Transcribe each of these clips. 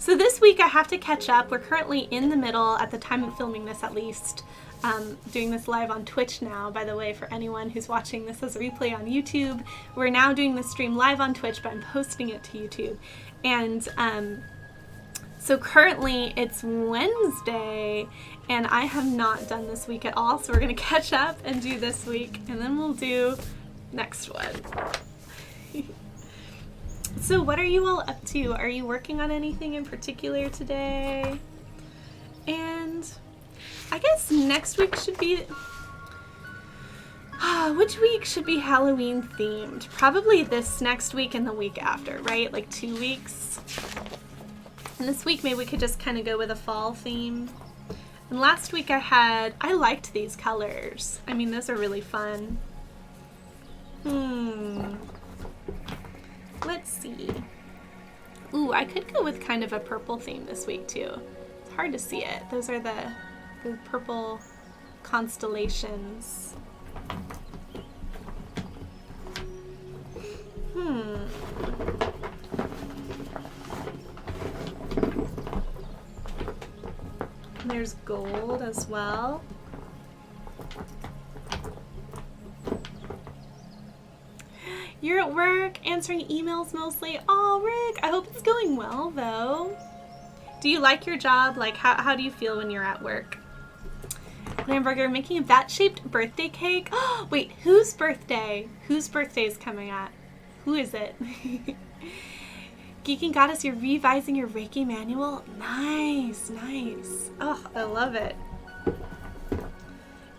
So this week I have to catch up. We're currently in the middle, at the time of filming this at least, doing this live on Twitch now, by the way, for anyone who's watching this as a replay on YouTube. We're now doing the stream live on Twitch, but I'm posting it to YouTube. And so currently it's Wednesday, and I have not done this week at all, so we're going to catch up and do this week, and then we'll do next one. So what are you all up to? Are you working on anything in particular today? And I guess next week should be... which week should be Halloween themed? Probably this next week and the week after, right? Like 2 weeks. And this week maybe we could just kind of go with a fall theme. And last week I liked these colors. I mean, those are really fun. Let's see. Ooh, I could go with kind of a purple theme this week too. It's hard to see it. Those are the purple constellations. There's gold as well. You're at work answering emails mostly. Oh, Rick, I hope it's going well though. Do you like your job? Like, how do you feel when you're at work? Hamburger, making a bat-shaped birthday cake. Oh, wait, whose birthday? Whose birthday is coming at? Who is it? Geeking Goddess, you're revising your Reiki manual? Nice, nice. Oh, I love it.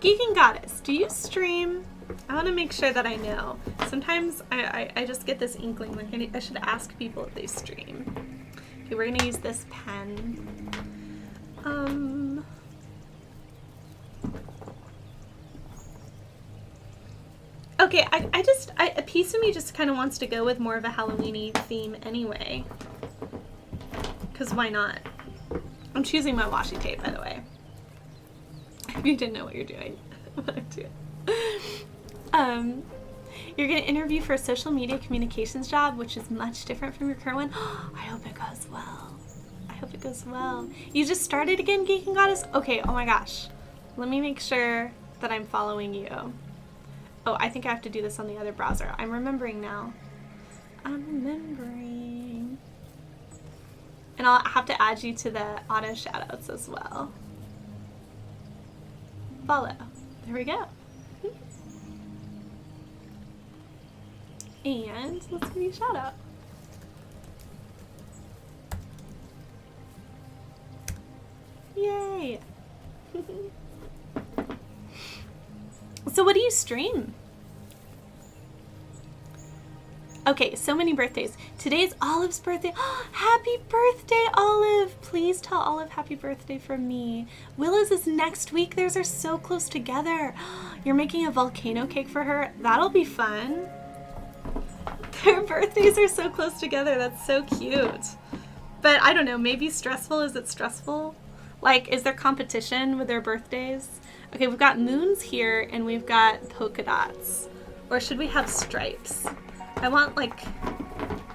Geeking Goddess, do you stream? I want to make sure that I know. Sometimes I just get this inkling like I should ask people if they stream. Okay, we're going to use this pen. Okay, a piece of me just kind of wants to go with more of a Halloween-y theme anyway. Because why not? I'm choosing my washi tape, by the way. If you didn't know what you're doing. You're going to interview for a social media communications job, which is much different from your current one. I hope it goes well. I hope it goes well. You just started again, Geeking Goddess? Okay, oh my gosh. Let me make sure that I'm following you. Oh, I think I have to do this on the other browser. I'm remembering now. I'm remembering. And I'll have to add you to the auto shoutouts as well. Follow. There we go. And let's give you a shout out. Yay! So what do you stream? Okay, so many birthdays. Today's Olive's birthday. Happy birthday, Olive! Please tell Olive happy birthday from me. Willa's is next week. Theirs are so close together. You're making a volcano cake for her? That'll be fun. Their birthdays are so close together. That's so cute. But I don't know, maybe stressful. Is it stressful? Like, is there competition with their birthdays? Okay, we've got moons here and we've got polka dots. Or should we have stripes? I want like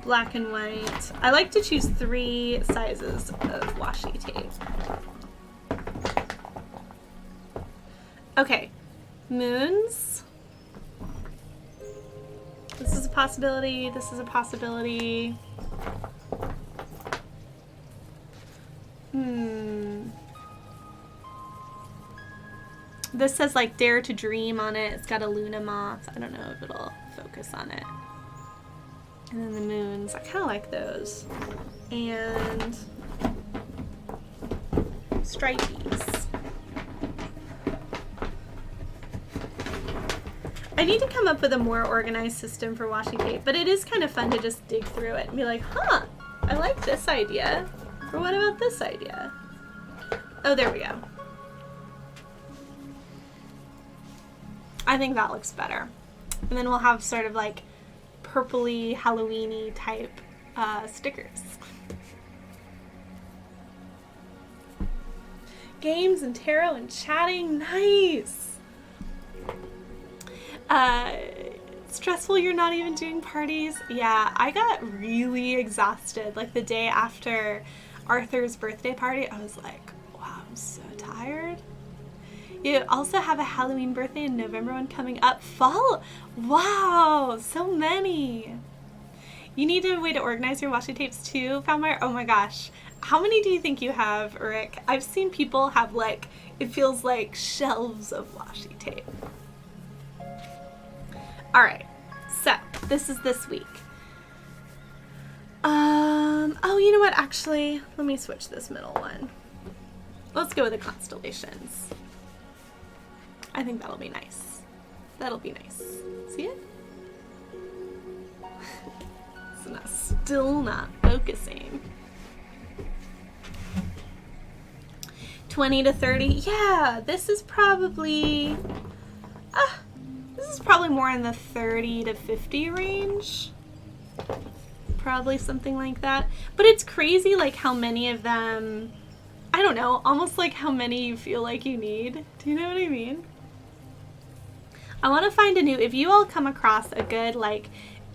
black and white. I like to choose 3 sizes of washi tape. Okay, moons. This is a possibility. This is a possibility. This says like Dare to Dream on it. It's got a Luna moth. I don't know if it'll focus on it. And then the moons. I kind of like those. And stripies. I need to come up with a more organized system for washi tape, but it is kind of fun to just dig through it and be like, huh, I like this idea. Or what about this idea? Oh, there we go. I think that looks better. And then we'll have sort of like purpley, Halloween-y type stickers. Games and tarot and chatting, nice! Stressful you're not even doing parties? Yeah, I got really exhausted like the day after Arthur's birthday party, I was like, wow, I'm so tired. You also have a Halloween birthday and November one coming up. Fall. Wow, so many. You need a way to organize your washi tapes too, Foundmire. Oh my gosh. How many do you think you have, Rick? I've seen people have like, it feels like shelves of washi tape. All right, so this is this week. Oh, you know what? Actually, let me switch this middle one. Let's go with the constellations. I think that'll be nice. That'll be nice. See it? Still not focusing. 20 to 30. Yeah, this is probably more in the 30 to 50 range. Probably something like that. But it's crazy like how many of them, I don't know, almost like how many you feel like you need. Do you know what I mean? I want to find a new, if you all come across a good like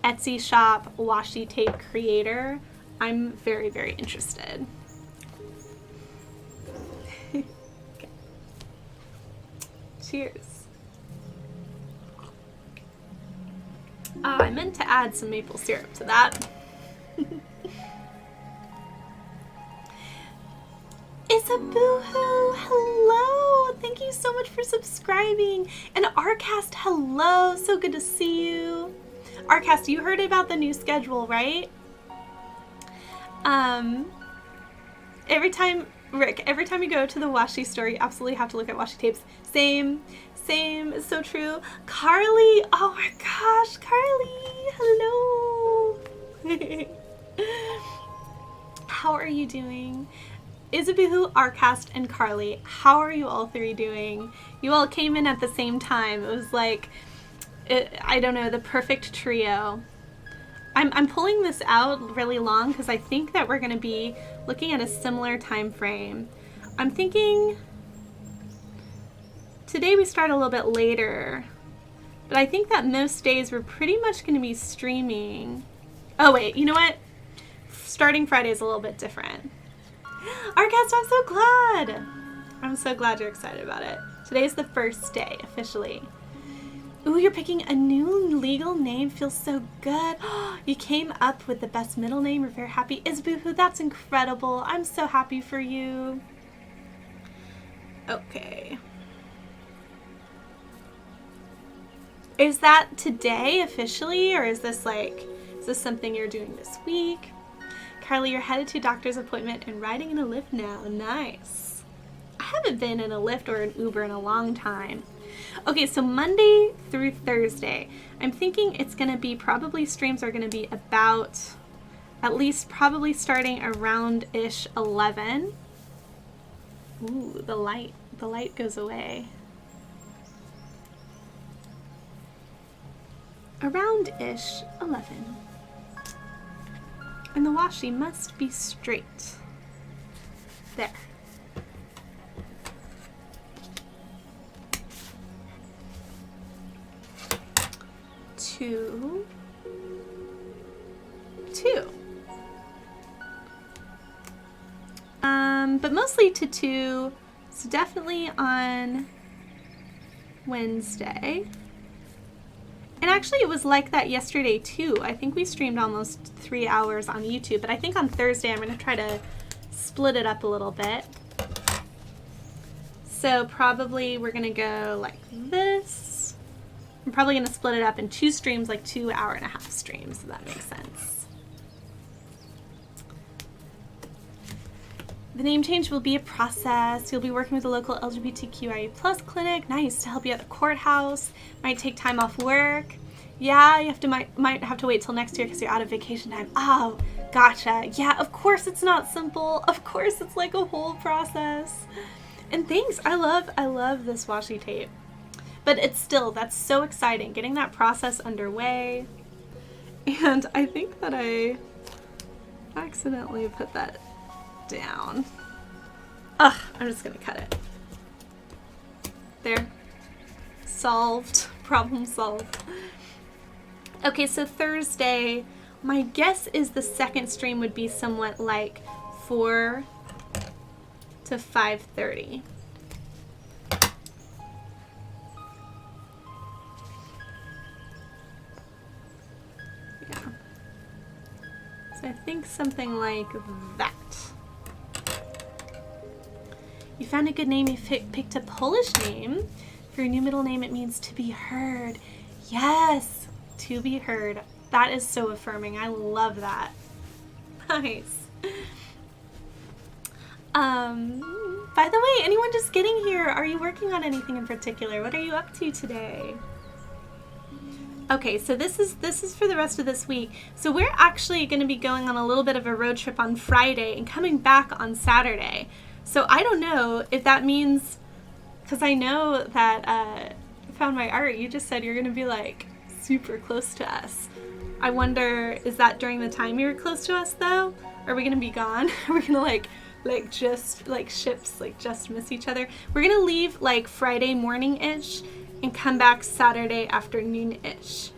Etsy shop washi tape creator, I'm very, very interested. Okay. Cheers. I meant to add some maple syrup to that. It's a boohoo. Hello. Thank you so much for subscribing. And Arcast, hello. So good to see you. Arcast, you heard about the new schedule, right? Every time, Rick, every time you go to the washi store, you absolutely have to look at washi tapes. Same, it's so true. Carly, oh my gosh, Carly, hello. How are you doing? Isabuhu, Arcast, and Carly, how are you all three doing? You all came in at the same time. It was like, I don't know, the perfect trio. I'm pulling this out really long because I think that we're going to be looking at a similar time frame. I'm thinking today we start a little bit later, but I think that most days we're pretty much going to be streaming. Oh wait, you know what? Starting Friday is a little bit different. Arcast, I'm so glad. I'm so glad you're excited about it. Today's the first day, officially. Ooh, you're picking a new legal name. Feels so good. You came up with the best middle name. We're very happy. Isboohoo, that's incredible. I'm so happy for you. Okay. Is that today officially, or is this something you're doing this week? Carly, you're headed to a doctor's appointment and riding in a Lyft now. Nice. I haven't been in a Lyft or an Uber in a long time. Okay, so Monday through Thursday, I'm thinking it's going to be streams are going to be about, at least probably starting around-ish 11. Ooh, the light goes away. Around-ish 11. And the washi must be straight. There. Two. But mostly to 2, so definitely on Wednesday. And actually it was like that yesterday too. I think we streamed almost 3 hours on YouTube, but I think on Thursday I'm going to try to split it up a little bit. So probably we're going to go like this. I'm probably going to split it up in 2 streams, like 2 hour-and-a-half streams, if that makes sense. The name change will be a process. You'll be working with a local LGBTQIA+ clinic. Nice, to help you at the courthouse. Might take time off work. Yeah, you might have to wait till next year because you're out of vacation time. Oh, gotcha. Yeah, of course it's not simple. Of course it's like a whole process. And thanks, I love this washi tape. But that's so exciting, getting that process underway. And I think that I accidentally put that down. Ugh, I'm just gonna cut it. There. Solved. Problem solved. Okay, so Thursday, my guess is the second stream would be somewhat like 4 to 5:30. Yeah. So I think something like that. You found a good name. You picked a Polish name. For your new middle name, it means to be heard. Yes, to be heard. That is so affirming. I love that. Nice. By the way, anyone just getting here, are you working on anything in particular? What are you up to today? Okay, so this is for the rest of this week. So we're actually going to be going on a little bit of a road trip on Friday and coming back on Saturday. So I don't know if that means, because I know that I found my art, you just said you're going to be like super close to us. I wonder, is that during the time you're close to us though? Are we going to be gone? Are we going to like just like ships like just miss each other? We're going to leave like Friday morning-ish and come back Saturday afternoon-ish.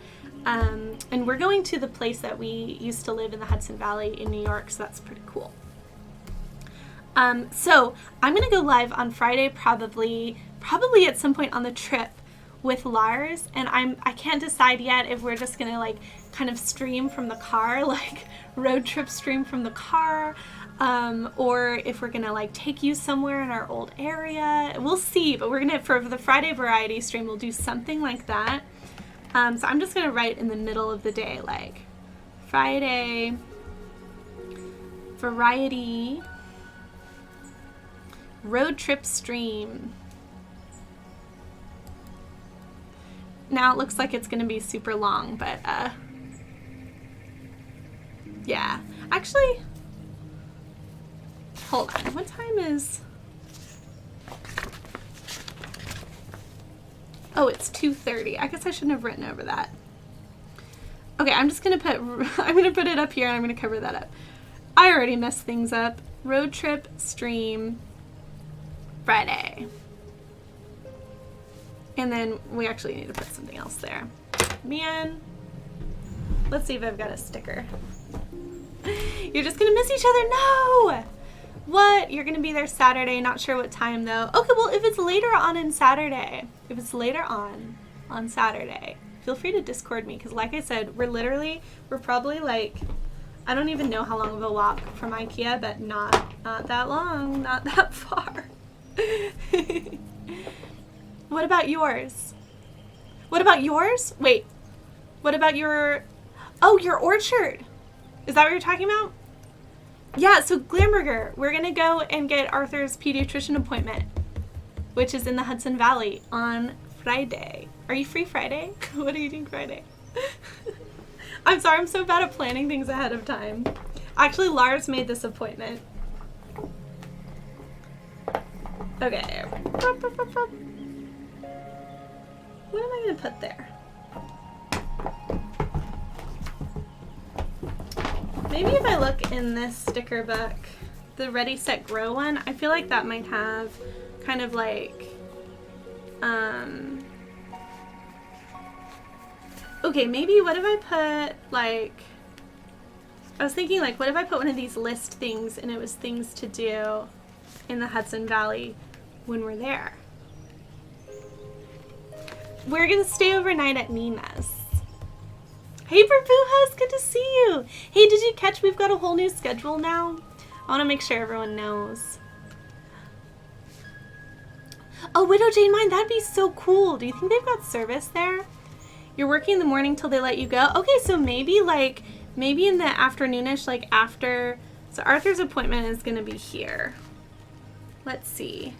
And we're going to the place that we used to live in the Hudson Valley in New York, so that's pretty cool. So I'm going to go live on Friday, probably at some point on the trip with Lars, and I can't decide yet if we're just going to like kind of stream from the car, like road trip stream from the car, or if we're going to like take you somewhere in our old area. We'll see, but we're going to, for the Friday variety stream, we'll do something like that. So I'm just going to write in the middle of the day, like Friday variety road trip stream. Now it looks like it's going to be super long, but yeah. Actually, hold on. What time is... Oh, it's 2:30. I guess I shouldn't have written over that. Okay, I'm just going to put it up here and I'm going to cover that up. I already messed things up. Road trip stream Friday. And then we actually need to put something else there. Man, let's see if I've got a sticker. You're just gonna miss each other? No! What? You're gonna be there Saturday, not sure what time though. Okay, well, if it's later on Saturday, feel free to Discord me, because like I said, we're probably like, I don't even know how long of a walk from IKEA, but not that long, not that far. What about yours? Wait, what about your orchard? Is that what you're talking about? Yeah, so Glamburger, we're gonna go and get Arthur's pediatrician appointment, which is in the Hudson Valley on Friday. Are you free Friday? What are you doing Friday? I'm sorry, I'm so bad at planning things ahead of time. Actually, Lars made this appointment. Okay. What am I going to put there? Maybe if I look in this sticker book, the Ready, Set, Grow one, I feel like that might have kind of like, okay, maybe what if I put like, I was thinking like, what if I put one of these list things and it was things to do in the Hudson Valley when we're there? We're gonna stay overnight at Nina's. Hey Burbujas, good to see you. Hey, did you catch we've got a whole new schedule now? I want to make sure everyone knows. Oh, Widow Jane Mine, that'd be so cool. Do you think they've got service there? You're working in the morning till they let you go? Okay, so maybe in the afternoonish, like after, so Arthur's appointment is gonna be here. Let's see.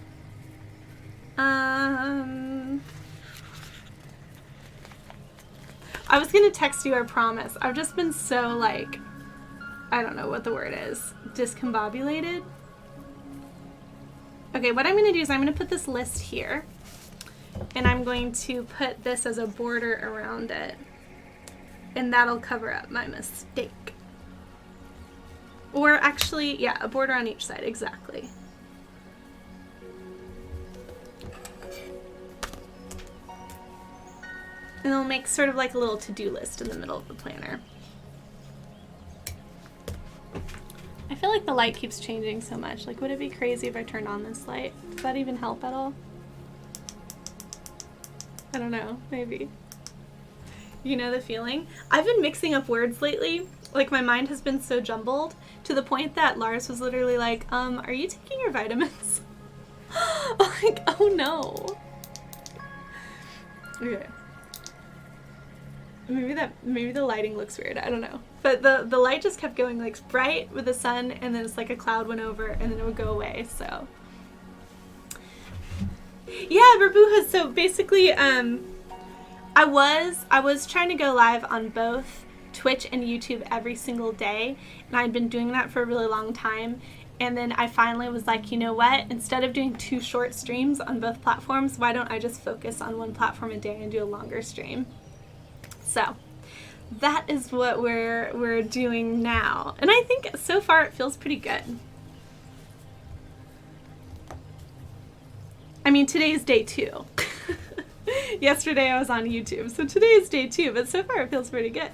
I was gonna text you, I promise. I've just been so like, I don't know what the word is, discombobulated. Okay, what I'm gonna do is I'm gonna put this list here and I'm going to put this as a border around it and that'll cover up my mistake. Or actually, yeah, a border on each side, exactly. And it'll make sort of like a little to-do list in the middle of the planner. I feel like the light keeps changing so much. Like, would it be crazy if I turned on this light? Does that even help at all? I don't know, maybe. You know the feeling? I've been mixing up words lately. Like, my mind has been so jumbled to the point that Lars was literally like, are you taking your vitamins? Like, oh no. Okay. Maybe the lighting looks weird, I don't know. But the light just kept going like bright with the sun, and then it's like a cloud went over and then it would go away, so. Yeah, Burbuja, so basically, I was trying to go live on both Twitch and YouTube every single day, and I'd been doing that for a really long time. And then I finally was like, you know what? Instead of doing 2 short streams on both platforms, why don't I just focus on one platform a day and do a longer stream? So that is what we're doing now. And I think so far it feels pretty good. I mean, today's day 2. Yesterday I was on YouTube, so today is day 2, but so far it feels pretty good.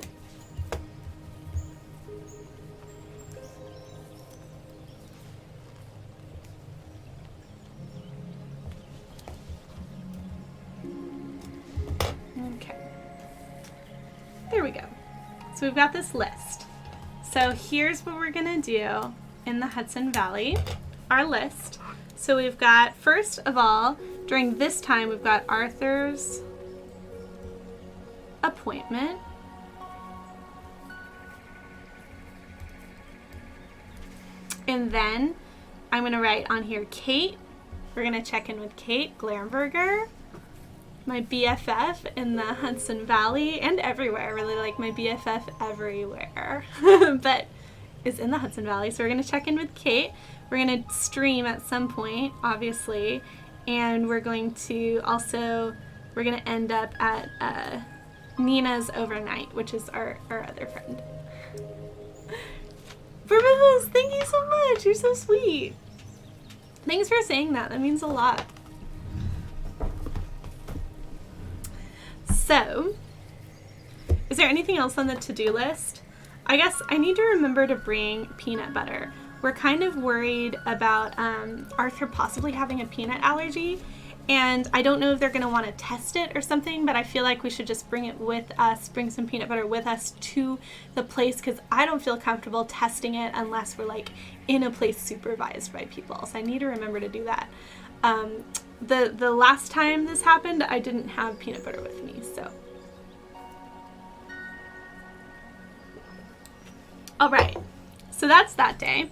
Okay. There we go. So we've got this list. So here's what we're gonna do in the Hudson Valley, our list. So we've got, first of all, during this time, we've got Arthur's appointment. And then I'm gonna write on here Kate. We're gonna check in with Kate Glamberger, my BFF in the Hudson Valley and everywhere. I really like my BFF everywhere, but is in the Hudson Valley. So we're gonna check in with Kate. We're gonna stream at some point, obviously, and we're going to also, we're gonna end up at Nina's overnight, which is our other friend. Burbujas, thank you so much. You're so sweet. Thanks for saying that. That means a lot. So, is there anything else on the to-do list? I guess I need to remember to bring peanut butter. We're kind of worried about Arthur possibly having a peanut allergy, and I don't know if they're going to want to test it or something, but I feel like we should just bring it with us, bring some peanut butter with us to the place, because I don't feel comfortable testing it unless we're like in a place supervised by people. So I need to remember to do that. The last time this happened, I didn't have peanut butter with me, so. All right, so that's that day.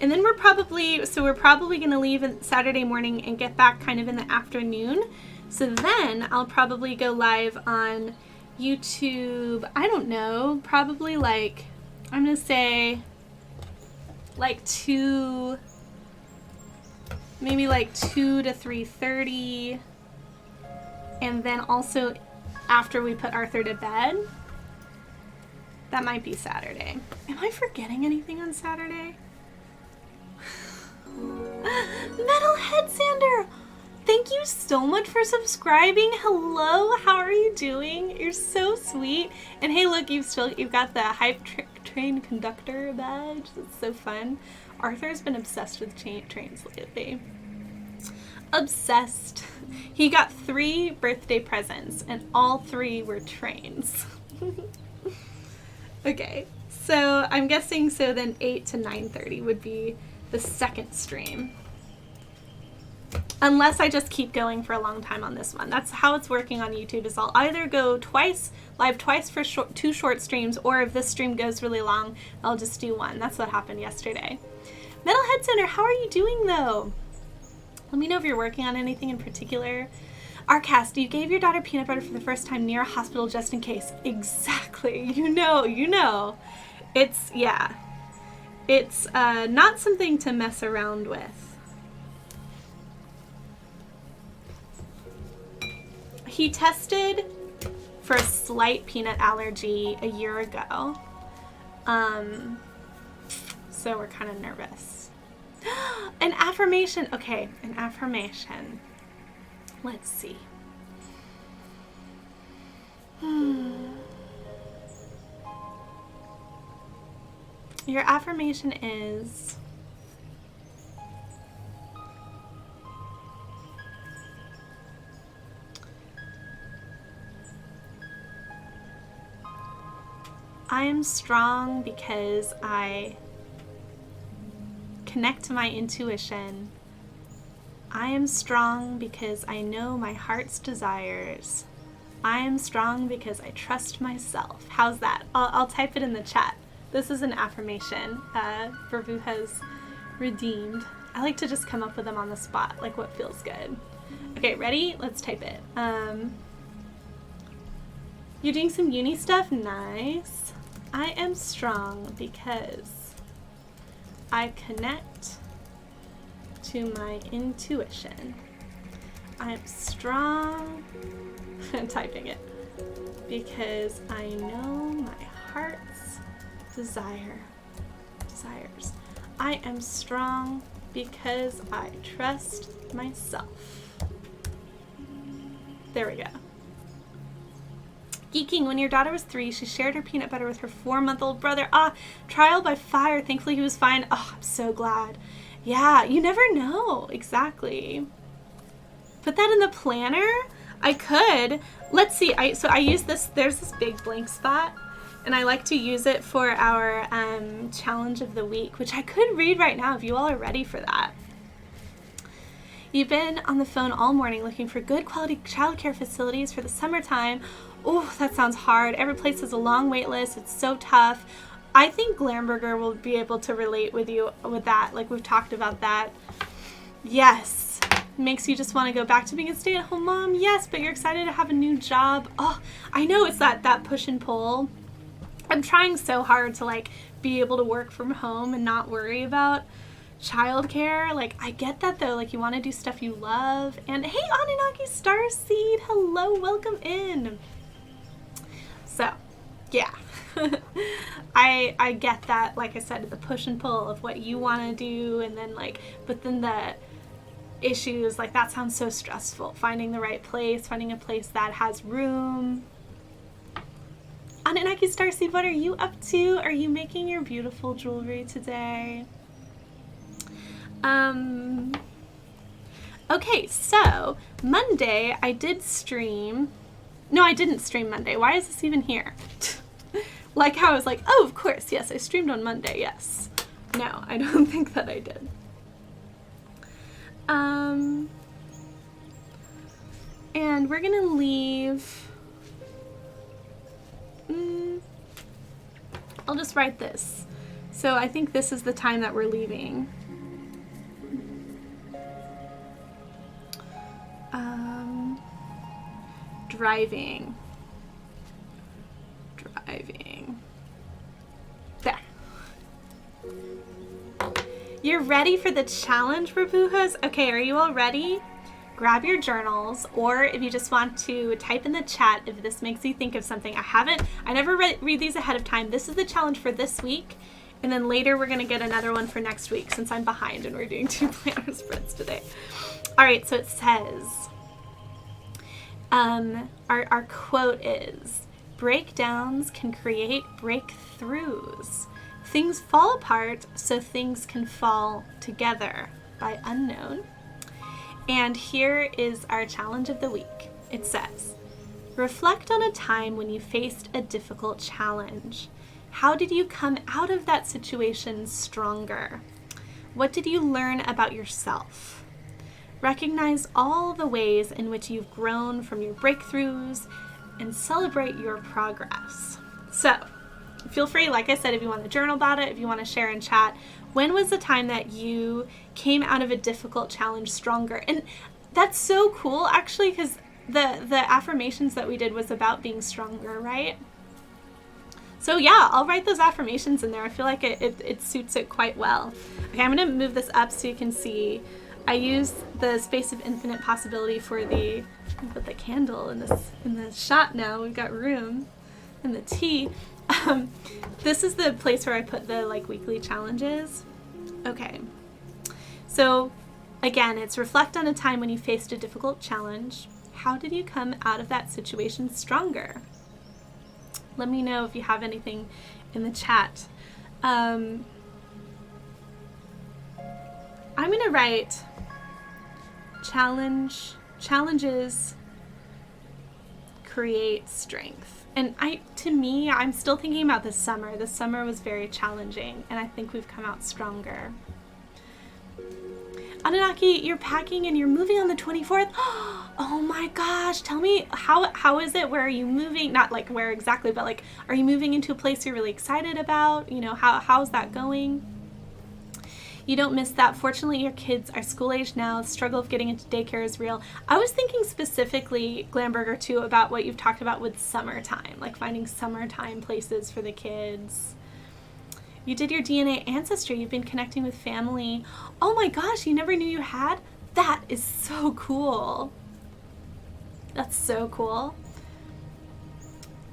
And then we're probably going to leave Saturday morning and get back kind of in the afternoon. So then I'll probably go live on YouTube, I don't know, probably like, I'm going to say like 2 to 3:30. And then also after we put Arthur to bed. That might be Saturday. Am I forgetting anything on Saturday? Metalhead Sander! Thank you so much for subscribing. Hello, how are you doing? You're so sweet. And hey, look, you've got the hype train conductor badge. That's so fun. Arthur's been obsessed with trains lately. Obsessed. He got 3 birthday presents, and all 3 were trains. Okay, so I'm guessing so then 8 to 9:30 would be the second stream. Unless I just keep going for a long time on this one. That's how it's working on YouTube, is I'll either go live twice for 2 short streams, or if this stream goes really long, I'll just do 1. That's what happened yesterday. Metalhead Center, how are you doing though? Let me know if you're working on anything in particular. Arcast, you gave your daughter peanut butter for the first time near a hospital just in case. Exactly. You know. It's, yeah. It's not something to mess around with. He tested for a slight peanut allergy a year ago. So we're kind of nervous. An affirmation. Okay, an affirmation. Let's see. Your affirmation is, I am strong because I connect to my intuition. I am strong because I know my heart's desires. I am strong because I trust myself. How's that? I'll type it in the chat. This is an affirmation Vervu has redeemed. I like to just come up with them on the spot, like what feels good. Okay, ready? Let's type it. You're doing some uni stuff? Nice. I am strong because I connect to my intuition. I am strong, I'm typing it, because I know my heart's desires. I am strong because I trust myself. There we go. Geeking, when your daughter was 3, she shared her peanut butter with her 4-month-old brother. Trial by fire. Thankfully he was fine. I'm so glad. Yeah, you never know. Exactly. Put that in the planner? I could. Let's see. So I use this. There's this big blank spot, and I like to use it for our challenge of the week, which I could read right now if you all are ready for that. You've been on the phone all morning looking for good quality childcare facilities for the summertime. Oh, that sounds hard. Every place has a long wait list. It's so tough. I think Glamberger will be able to relate with you with that. Like, we've talked about that. Yes. Makes you just want to go back to being a stay-at-home mom. Yes, but you're excited to have a new job. Oh, I know it's that push and pull. I'm trying so hard to like be able to work from home and not worry about childcare. Like, I get that though. Like, you want to do stuff you love. And hey, Anunnaki Starseed, hello, welcome in. So, yeah. I get that, like I said, the push and pull of what you want to do, and then like, but then the issues, like that sounds so stressful. Finding the right place, finding a place that has room. Anunnaki Starseed, what are you up to? Are you making your beautiful jewelry today? Okay, so Monday I did stream. No, I didn't stream Monday. Why is this even here? Like how I was like, oh, of course, yes, I streamed on Monday, yes. No, I don't think that I did. And we're gonna leave. I'll just write this. So I think this is the time that we're leaving. Driving. There. You're ready for the challenge, Rabujas? Okay, are you all ready? Grab your journals, or if you just want to type in the chat if this makes you think of something. I never read these ahead of time. This is the challenge for this week, and then later we're gonna get another one for next week since I'm behind and we're doing 2 planner spreads today. All right, so it says, our quote is, breakdowns can create breakthroughs. Things fall apart so things can fall together, by Unknown. And here is our challenge of the week. It says, reflect on a time when you faced a difficult challenge. How did you come out of that situation stronger? What did you learn about yourself? Recognize all the ways in which you've grown from your breakthroughs and celebrate your progress. So, feel free, like I said, if you want to journal about it, if you want to share in chat, when was the time that you came out of a difficult challenge stronger? And that's so cool, actually, because the affirmations that we did was about being stronger, right? So yeah, I'll write those affirmations in there. I feel like it suits it quite well. Okay, I'm going to move this up so you can see. I use the space of infinite possibility for the, put the candle in the shot now. We've got room and the tea. This is the place where I put the like weekly challenges. Okay. So again, it's reflect on a time when you faced a difficult challenge. How did you come out of that situation stronger? Let me know if you have anything in the chat. I'm going to write challenges create strength. And to me, I'm still thinking about this summer. This summer was very challenging, and I think we've come out stronger. Anunnaki, you're packing and you're moving on the 24th. Oh my gosh. Tell me, how is it? Where are you moving? Not like where exactly, but like, are you moving into a place you're really excited about? You know, how's that going? You don't miss that. Fortunately, your kids are school age now. The struggle of getting into daycare is real. I was thinking specifically, Glamberger, too, about what you've talked about with summertime, like finding summertime places for the kids. You did your DNA ancestry. You've been connecting with family. Oh my gosh, you never knew you had? That is so cool. That's so cool.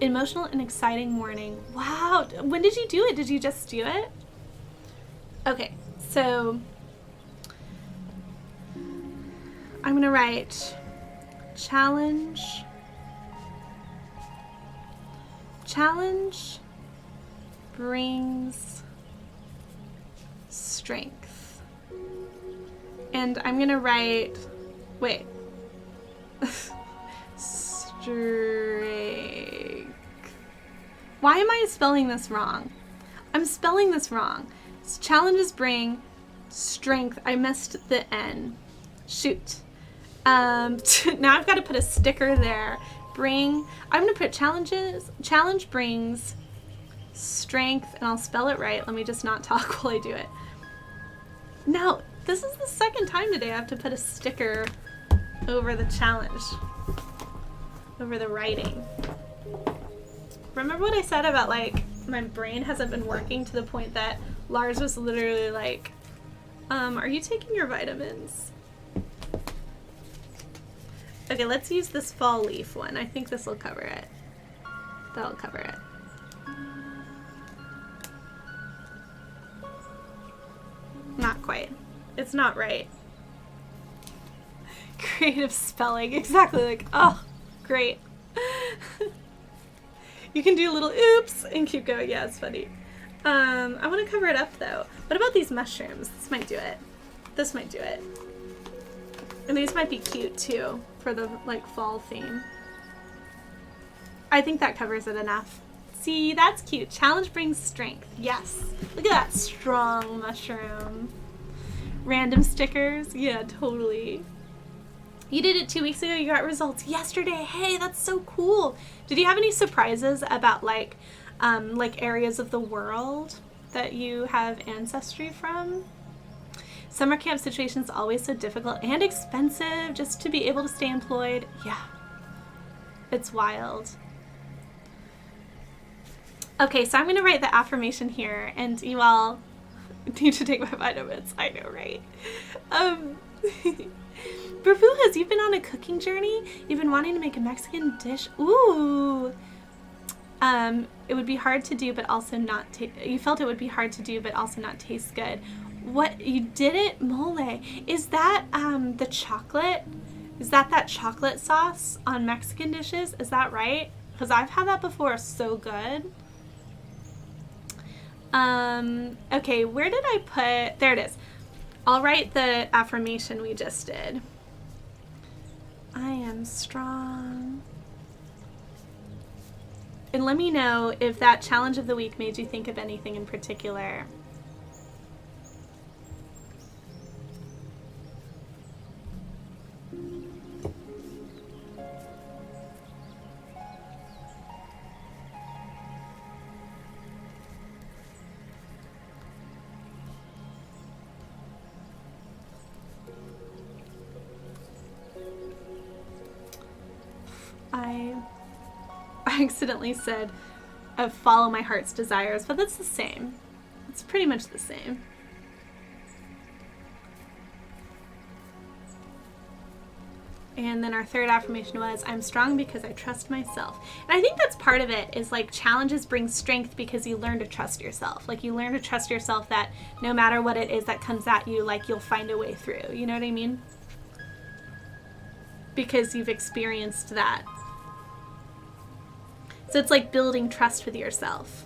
Emotional and exciting morning. Wow. When did you do it? Did you just do it? Okay, so I'm going to write challenge brings strength. And I'm going to write, wait, strength. Why am I spelling this wrong? I'm spelling this wrong. Challenges bring strength. I missed the N. Shoot. Now I've got to put a sticker there. I'm going to put challenge brings strength, and I'll spell it right. Let me just not talk while I do it. Now, this is the second time today I have to put a sticker over the challenge, over the writing. Remember what I said about, like, my brain hasn't been working to the point that Lars was literally like, are you taking your vitamins? Okay, let's use this fall leaf one. I think this will cover it. That'll cover it. Not quite. It's not right. Creative spelling. Exactly, like, oh, great. You can do a little oops and keep going. Yeah, it's funny. I want to cover it up though. What about these mushrooms? This might do it. This might do it. And these might be cute too for the like fall theme. I think that covers it enough. See, that's cute. Challenge brings strength. Yes. Look at that strong mushroom. Random stickers. Yeah, totally. You did it 2 weeks ago. You got results yesterday. Hey, that's so cool. Did you have any surprises about like areas of the world that you have ancestry from? Summer camp situations always so difficult and expensive just to be able to stay employed. Yeah, it's wild. Okay, so I'm going to write the affirmation here, and you all need to take my vitamins. I know, right? Burbujas, you've been on a cooking journey. You've been wanting to make a Mexican dish. Ooh. It would be hard to do, but also not you felt it would be hard to do, but also not taste good. What, you did it? Mole. Is that the chocolate? Is that chocolate sauce on Mexican dishes? Is that right? Because I've had that before. So good. Okay, where did I put, there it is. I'll write the affirmation we just did. I am strong. And let me know if that challenge of the week made you think of anything in particular. I accidentally said follow my heart's desires, but that's the same. It's pretty much the same. And then our third affirmation was, I'm strong because I trust myself. And I think that's part of it, is like challenges bring strength because you learn to trust yourself. Like you learn to trust yourself that no matter what it is that comes at you, like you'll find a way through. You know what I mean? Because you've experienced that. So it's like building trust with yourself.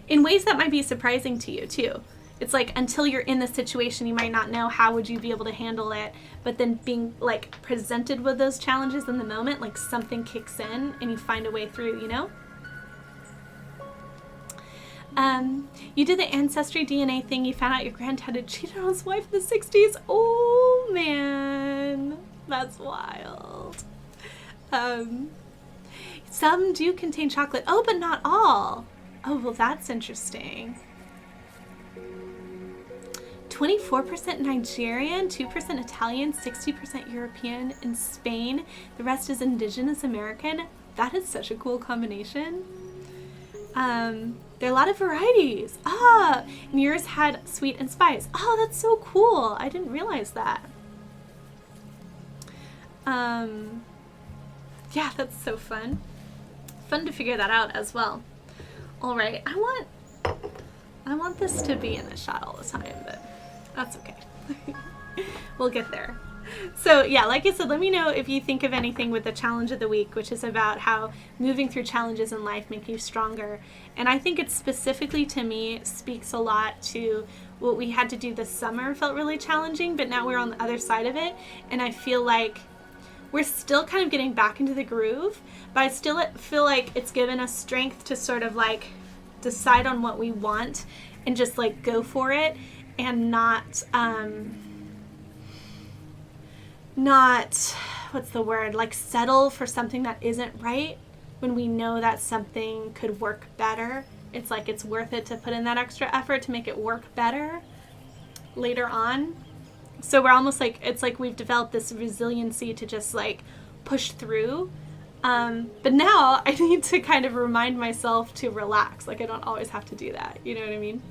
in ways that might be surprising to you too. It's like until you're in the situation, you might not know how would you be able to handle it. But then being like presented with those challenges in the moment, like something kicks in and you find a way through, you know? You did the ancestry DNA thing. You found out your granddad had cheated on his wife in the 60s. Oh man, that's wild. Some do contain chocolate. Oh, but not all. Oh, well, that's interesting. 24% Nigerian, 2% Italian, 60% European in Spain. The rest is indigenous American. That is such a cool combination. There are a lot of varieties. And yours had sweet and spice. Oh, that's so cool. I didn't realize that. Yeah, that's so fun. Fun to figure that out as well. All right, I want this to be in the shot all the time, but that's okay. We'll get there. So yeah, like I said, let me know if you think of anything with the challenge of the week, which is about how moving through challenges in life make you stronger. And I think it specifically to me speaks a lot to what we had to do this summer. Felt really challenging, but now we're on the other side of it. And I feel like we're still kind of getting back into the groove, but I still feel like it's given us strength to sort of like decide on what we want and just like go for it and not what's the word, like settle for something that isn't right when we know that something could work better. It's like it's worth it to put in that extra effort to make it work better later on. So we're almost like, it's like we've developed this resiliency to just like push through. But now I need to kind of remind myself to relax. Like I don't always have to do that. You know what I mean?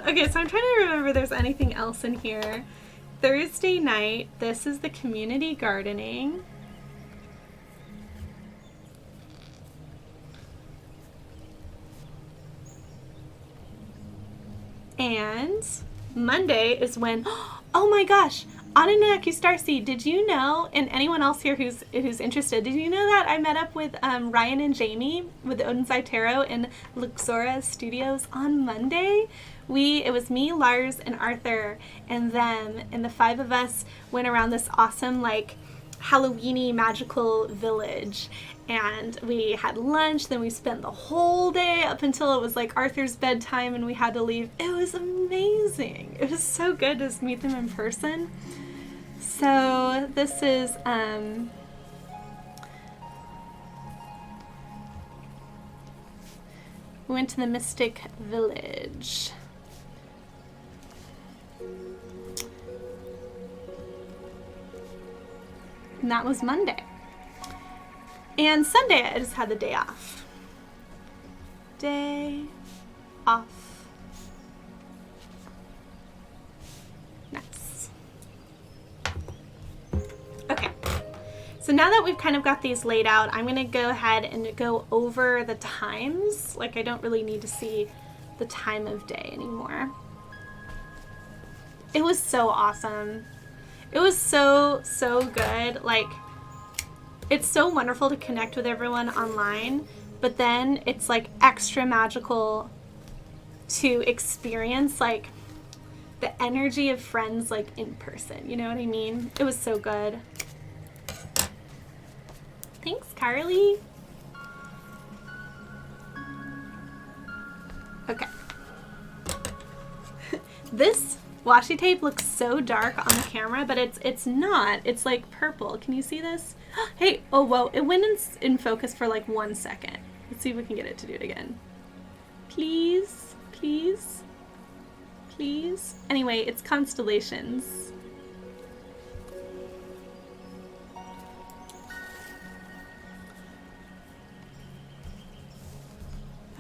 Okay, so I'm trying to remember if there's anything else in here. Thursday night, this is the community gardening. And Monday is when, oh my gosh, Anunnaki Starseed, did you know, and anyone else here who's interested, did you know that I met up with Ryan and Jamie with Odin's Tarot in Luxora Studios on Monday? It was me, Lars, and Arthur, and them, and the 5 of us went around this awesome, like, Halloween-y magical village, and we had lunch, then we spent the whole day up until it was like Arthur's bedtime and we had to leave. It was amazing. It was so good to meet them in person. So this is we went to the Mystic Village. And that was Monday. And Sunday, I just had the day off. Day off. Nice. Okay. So now that we've kind of got these laid out, I'm going to go ahead and go over the times. Like I don't really need to see the time of day anymore. It was so awesome. It was so, so good. Like, it's so wonderful to connect with everyone online, but then it's like extra magical to experience like the energy of friends like in person. You know what I mean? It was so good. Thanks, Carly. Okay. This washi tape looks so dark on the camera, but it's not. It's like purple. Can you see this? Hey, oh whoa, it went in focus for like 1 second. Let's see if we can get it to do it again. Please, please, please. Anyway, it's constellations.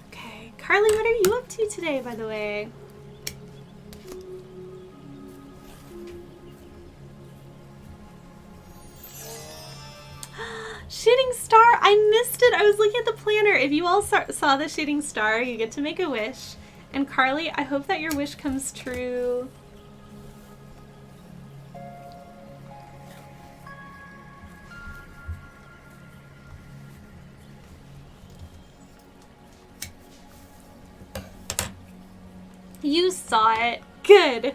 Okay, Carly, what are you up to today, by the way? Shooting star, I missed it. I was looking at the planner. If you all saw the shooting star, you get to make a wish. And Carly, I hope that your wish comes true. You saw it. Good.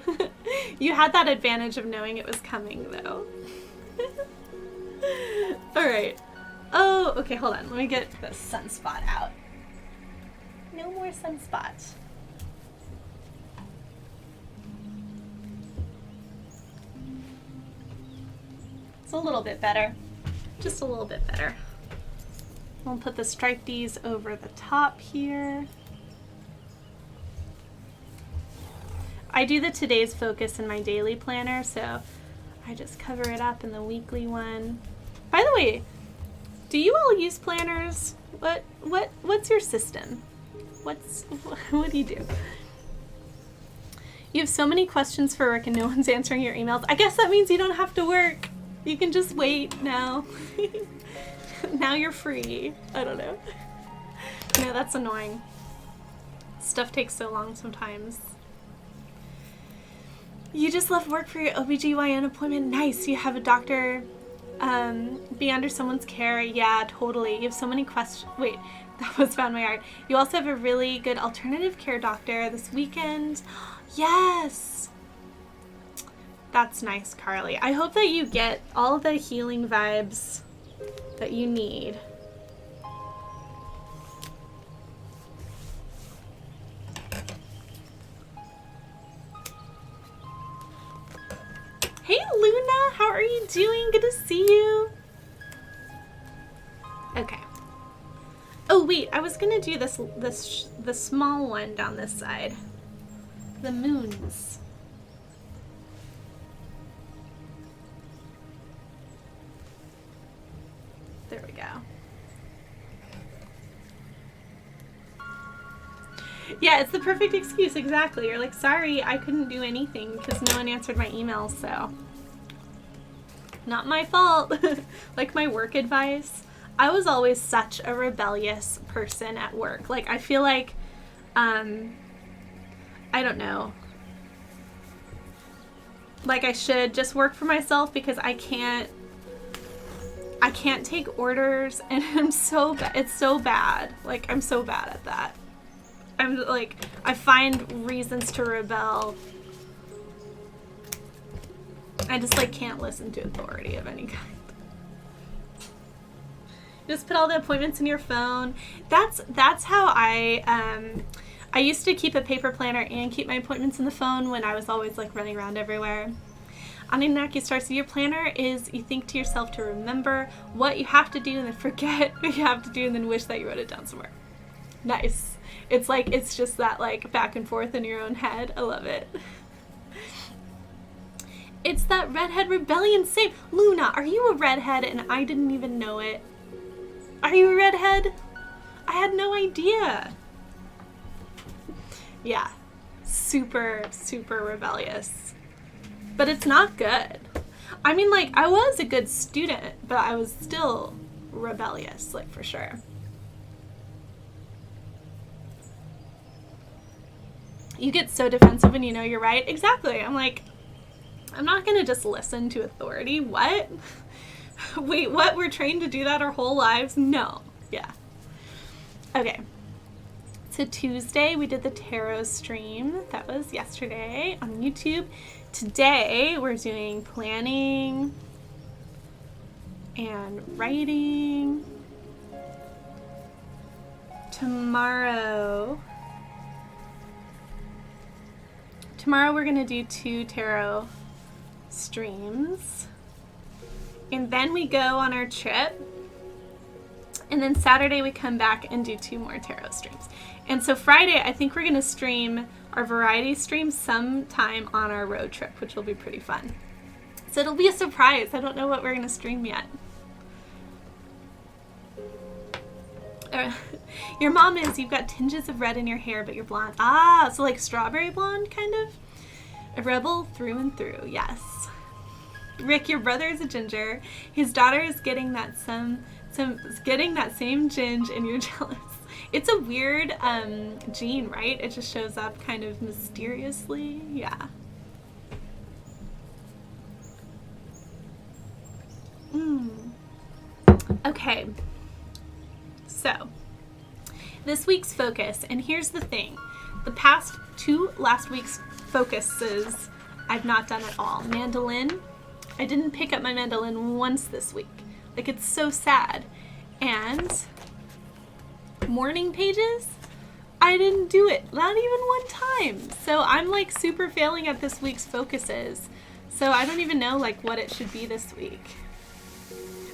You had that advantage of knowing it was coming, though. All right. Oh, okay, hold on. Let me get the sunspot out. No more sunspots. It's a little bit better. Just a little bit better. We'll put the striped D's over the top here. I do the today's focus in my daily planner, so I just cover it up in the weekly one. By the way, do you all use planners? What's your system? What do you do? You have so many questions for work and no one's answering your emails. I guess that means you don't have to work. You can just wait now. Now you're free. I don't know. No, that's annoying. Stuff takes so long sometimes. You just left work for your OBGYN appointment. Nice. You have a doctor be under someone's care. Yeah, totally. You have so many questions. Wait, that was found my art. You also have a really good alternative care doctor this weekend. Yes. That's nice, Carly. I hope that you get all the healing vibes that you need. Hey, Luna, how are you doing? Good to see you. Okay. Oh, wait, I was gonna do the small one down this side. The moons. There we go. Yeah, it's the perfect excuse, exactly. You're like, sorry, I couldn't do anything because no one answered my emails, so. Not my fault. Like my work advice. I was always such a rebellious person at work. Like, I feel like, I don't know. Like, I should just work for myself because I can't take orders, and I'm so bad. It's so bad. Like, I'm so bad at that. I'm like, I find reasons to rebel. I just like can't listen to authority of any kind. Just put all the appointments in your phone. That's how I used to keep a paper planner and keep my appointments in the phone when I was always like running around everywhere. Anunnaki Star, so your planner is, you think to yourself to remember what you have to do and then forget what you have to do and then wish that you wrote it down somewhere. Nice. It's like, it's just that like back and forth in your own head. I love it. It's that redhead rebellion. Same. Luna, are you a redhead and I didn't even know it? Are you a redhead? I had no idea. Yeah. Super, super rebellious. But it's not good. I mean, like, I was a good student, but I was still rebellious, like, for sure. You get so defensive when you know you're right. Exactly. I'm like, I'm not going to just listen to authority. What? Wait, what? We're trained to do that our whole lives? No. Yeah. Okay. So Tuesday, we did the tarot stream. That was yesterday on YouTube. Today, we're doing planning and writing. Tomorrow, we're going to do 2 tarot streams. And then we go on our trip. And then Saturday, we come back and do 2 more tarot streams. And so Friday, I think we're going to stream our variety stream sometime on our road trip, which will be pretty fun. So it'll be a surprise. I don't know what we're going to stream yet. Your mom is, you've got tinges of red in your hair, but you're blonde. Ah, so like strawberry blonde, kind of? A rebel through and through, yes. Rick, your brother is a ginger. His daughter is getting that same ginge, and you're jealous. It's a weird gene, right? It just shows up kind of mysteriously. Yeah. Okay. So, this week's focus, and here's the thing. The past two last week's focuses I've not done at all. Mandolin. I didn't pick up my mandolin once this week. Like, it's so sad. And morning pages, I didn't do it. Not even one time. So I'm like super failing at this week's focuses. So I don't even know like what it should be this week.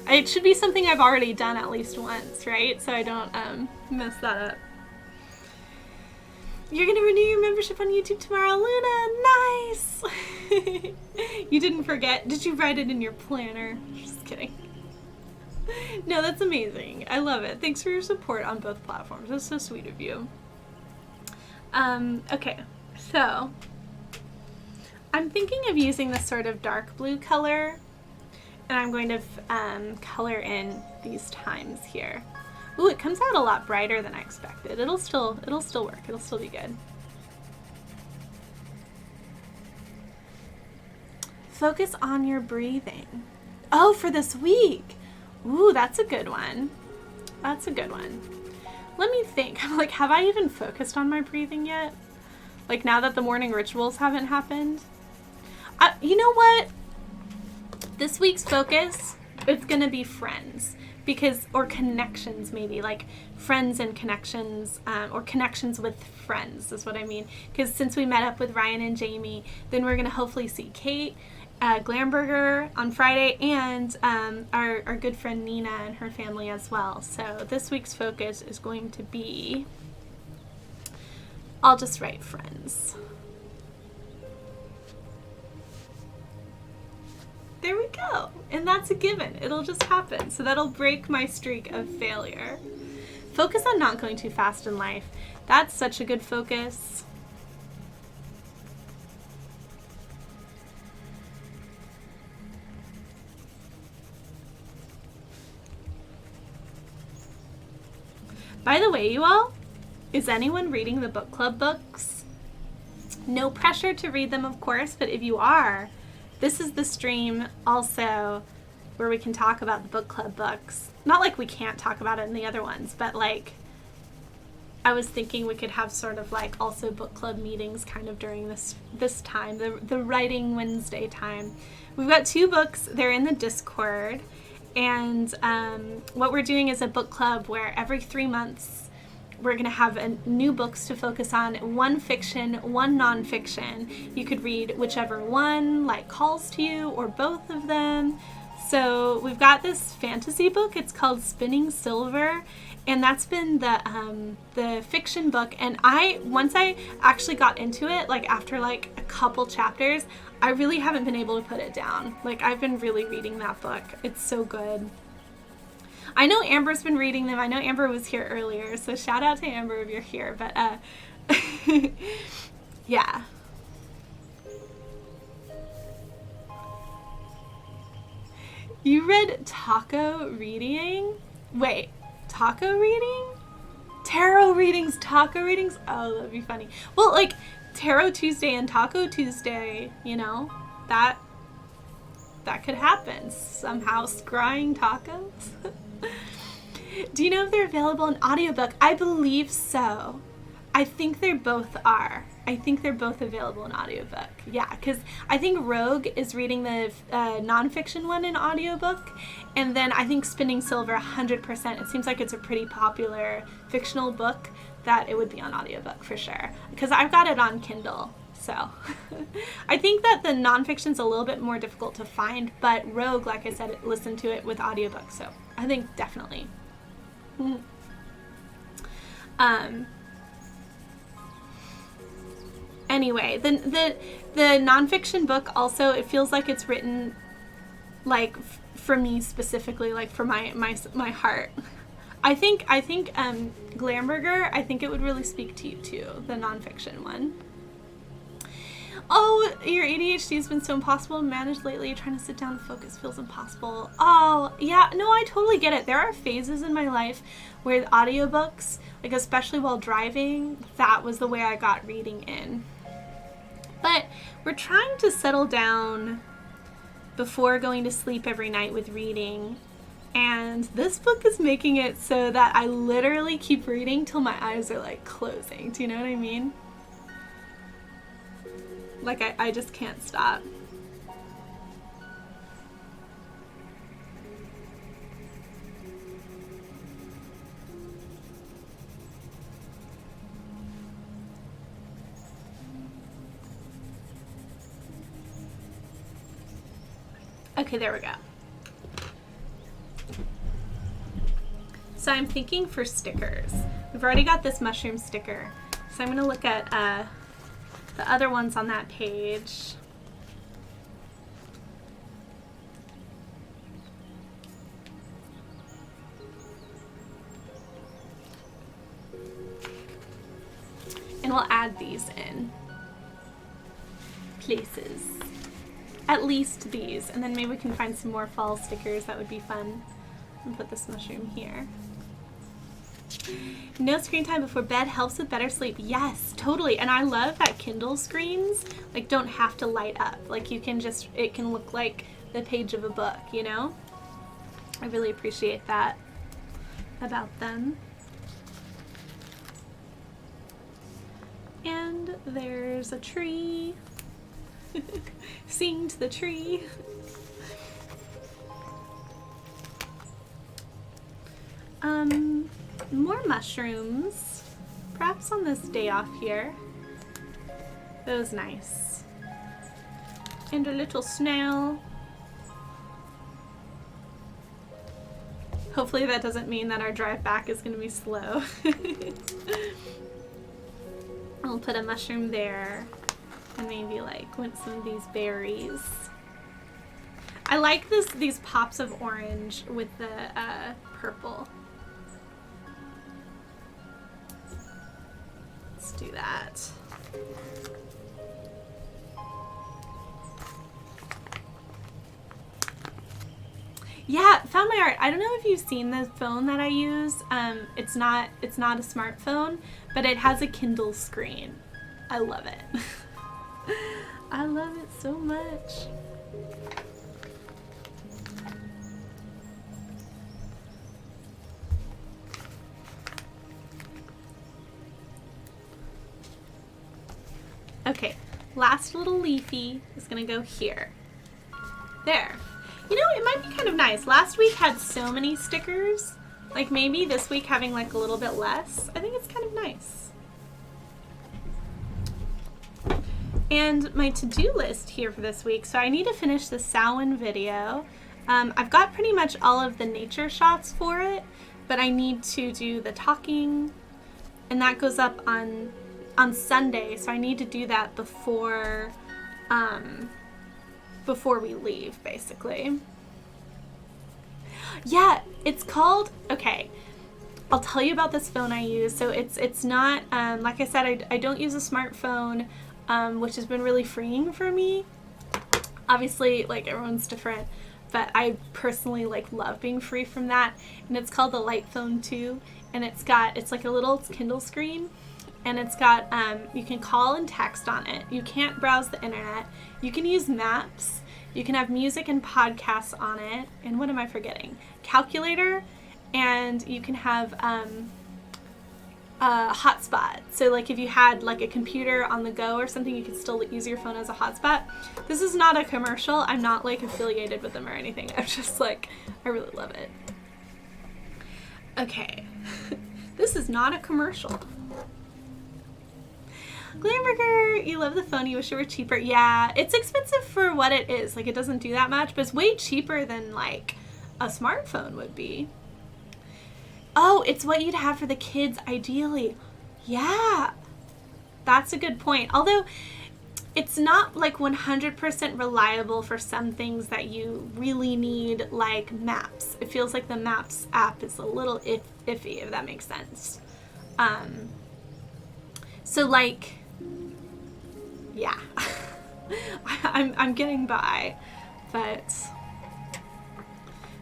It should be something I've already done at least once, right? So I don't mess that up. You're gonna renew your membership on YouTube tomorrow, Luna. Nice. You didn't forget. Did you write it in your planner? Just kidding. No, that's amazing. I love it. Thanks for your support on both platforms. That's so sweet of you. Okay, so I'm thinking of using this sort of dark blue color, and I'm going to color in these times here. Ooh, it comes out a lot brighter than I expected. It'll still work. It'll still be good. Focus on your breathing. Oh, for this week. Ooh, that's a good one. That's a good one. Let me think. I'm like, have I even focused on my breathing yet? Like, now that the morning rituals haven't happened? You know what? This week's focus, it's gonna be friends. Or connections maybe, like friends and connections, or connections with friends is what I mean. Because since we met up with Ryan and Jamie, then we're gonna hopefully see Kate, Glamburger on Friday, and our good friend Nina and her family as well. So this week's focus is going to be, I'll just write friends. There we go. And that's a given. It'll just happen. So that'll break my streak of failure. Focus on not going too fast in life. That's such a good focus. By the way, you all, is anyone reading the book club books? No pressure to read them, of course, but if you are, this is the stream also where we can talk about the book club books. Not like we can't talk about it in the other ones, but like I was thinking we could have sort of like also book club meetings kind of during this time, the Writing Wednesday time. We've got 2 books. They're in the Discord. And what we're doing is a book club where every 3 months we're going to have new books to focus on, 1 fiction, 1 nonfiction. You could read whichever one like calls to you or both of them. So we've got this fantasy book. It's called Spinning Silver, and that's been the fiction book. And once I actually got into it, like after like a couple chapters, I really haven't been able to put it down. Like I've been really reading that book. It's so good. I know Amber's been reading them. I know Amber was here earlier, so shout out to Amber if you're here. But yeah. You read taco reading? Wait, taco reading? Tarot readings, taco readings? Oh, that'd be funny. Well, like Tarot Tuesday and Taco Tuesday, you know, that could happen. Somehow scrying tacos. Do you know if they're available in audiobook? I believe so. I think they both are. I think they're both available in audiobook. Yeah, because I think Rogue is reading the nonfiction one in audiobook, and then I think Spinning Silver 100%. It seems like it's a pretty popular fictional book that it would be on audiobook for sure, because I've got it on Kindle. So I think that the nonfiction's a little bit more difficult to find, but Rogue, like I said, listen to it with audiobook, so I think definitely. Anyway, the nonfiction book also, it feels like it's written like for me specifically, like for my heart. I think Glamburger, I think it would really speak to you too, the nonfiction one. Oh, your ADHD has been so impossible to manage lately. Trying to sit down and focus feels impossible. Oh, yeah, no, I totally get it. There are phases in my life where audiobooks, like especially while driving, that was the way I got reading in. But we're trying to settle down before going to sleep every night with reading. And this book is making it so that I literally keep reading till my eyes are like closing. Do you know what I mean? Like, I just can't stop. Okay, there we go. So I'm thinking for stickers. We've already got this mushroom sticker. So I'm going to look at the other ones on that page. And we'll add these in places. At least these. And then maybe we can find some more fall stickers. That would be fun. And put this mushroom here. No screen time before bed helps with better sleep. Yes, totally. And I love that Kindle screens like don't have to light up. Like you can just, it can look like the page of a book, you know? I really appreciate that about them. And there's a tree. Sing to the tree. More mushrooms. Perhaps on this day off here. That was nice. And a little snail. Hopefully that doesn't mean that our drive back is going to be slow. I'll put a mushroom there. And maybe like with some of these berries. I like these pops of orange with the purple. Let's do that. Yeah, found my art. I don't know if you've seen the phone that I use. It's not a smartphone, but it has a Kindle screen. I love it. I love it so much. Okay, last little leafy is gonna go here. There. You know, it might be kind of nice. Last week had so many stickers. Like maybe this week having like a little bit less. I think it's kind of nice. And my to-do list here for this week. So I need to finish the Samhain video. I've got pretty much all of the nature shots for it, but I need to do the talking, and that goes up on Sunday. So I need to do that before we leave, basically. Yeah, it's called, okay, I'll tell you about this phone I use. So it's not, like I said, I don't use a smartphone, which has been really freeing for me. Obviously, like, everyone's different, but I personally, like, love being free from that. And it's called the Light Phone 2, and it's like a little Kindle screen, and it's got, you can call and text on it. You can't browse the internet. You can use maps. You can have music and podcasts on it. And what am I forgetting? Calculator, and you can have a hotspot. So like if you had like a computer on the go or something, you could still use your phone as a hotspot. This is not a commercial. I'm not like affiliated with them or anything. I'm just like, I really love it. Okay. This is not a commercial. Glamburger, you love the phone, you wish it were cheaper. Yeah, it's expensive for what it is. Like, it doesn't do that much, but it's way cheaper than, like, a smartphone would be. Oh, it's what you'd have for the kids, ideally. Yeah, that's a good point. Although, it's not, like, 100% reliable for some things that you really need, like maps. It feels like the Maps app is a little iffy, if that makes sense. So, like, yeah, I'm getting by, but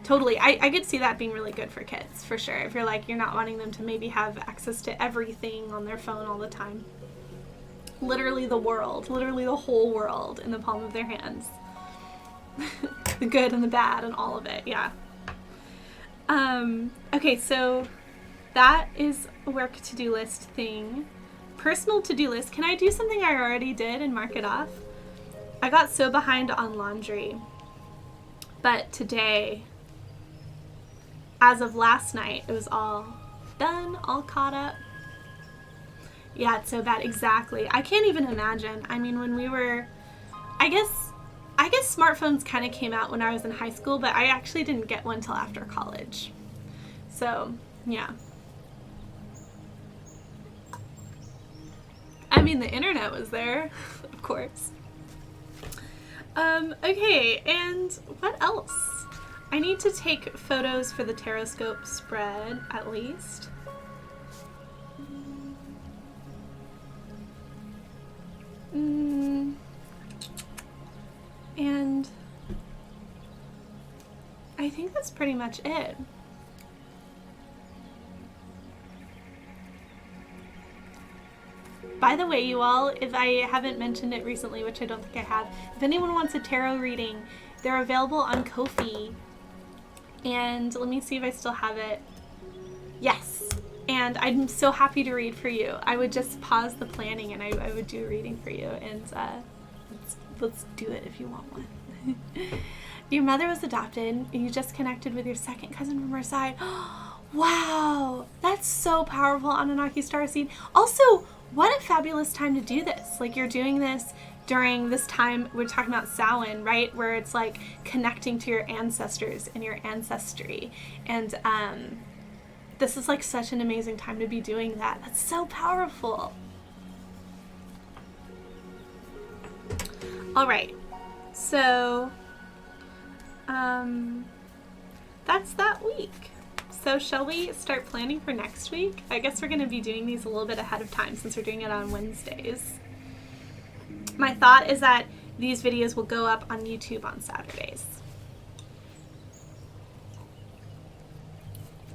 totally, I could see that being really good for kids, for sure, if you're like, you're not wanting them to maybe have access to everything on their phone all the time. Literally the world, literally the whole world in the palm of their hands. The good and the bad and all of it, yeah. Okay, so that is a work to-do list thing. Personal to-do list. Can I do something I already did and mark it off? I got so behind on laundry, but today, as of last night, it was all done, all caught up. Yeah, it's so bad. Exactly. I can't even imagine. I mean, when we were, I guess smartphones kind of came out when I was in high school, but I actually didn't get one till after college. So, yeah. I mean, the internet was there, of course. Okay, and what else? I need to take photos for the Taroscope spread, at least. And I think that's pretty much it. By the way, you all, if I haven't mentioned it recently, which I don't think I have, if anyone wants a tarot reading, they're available on Ko-fi. And let me see if I still have it. Yes. And I'm so happy to read for you. I would just pause the planning and I would do a reading for you. And let's do it if you want one. Your mother was adopted. You just connected with your second cousin from her side. Wow. That's so powerful, Anunnaki Starseed. Also, what a fabulous time to do this. Like, you're doing this during this time, we're talking about Samhain, right? Where it's like connecting to your ancestors and your ancestry. And this is like such an amazing time to be doing that. That's so powerful. All right. So, that's that week. So shall we start planning for next week? I guess we're going to be doing these a little bit ahead of time since we're doing it on Wednesdays. My thought is that these videos will go up on YouTube on Saturdays.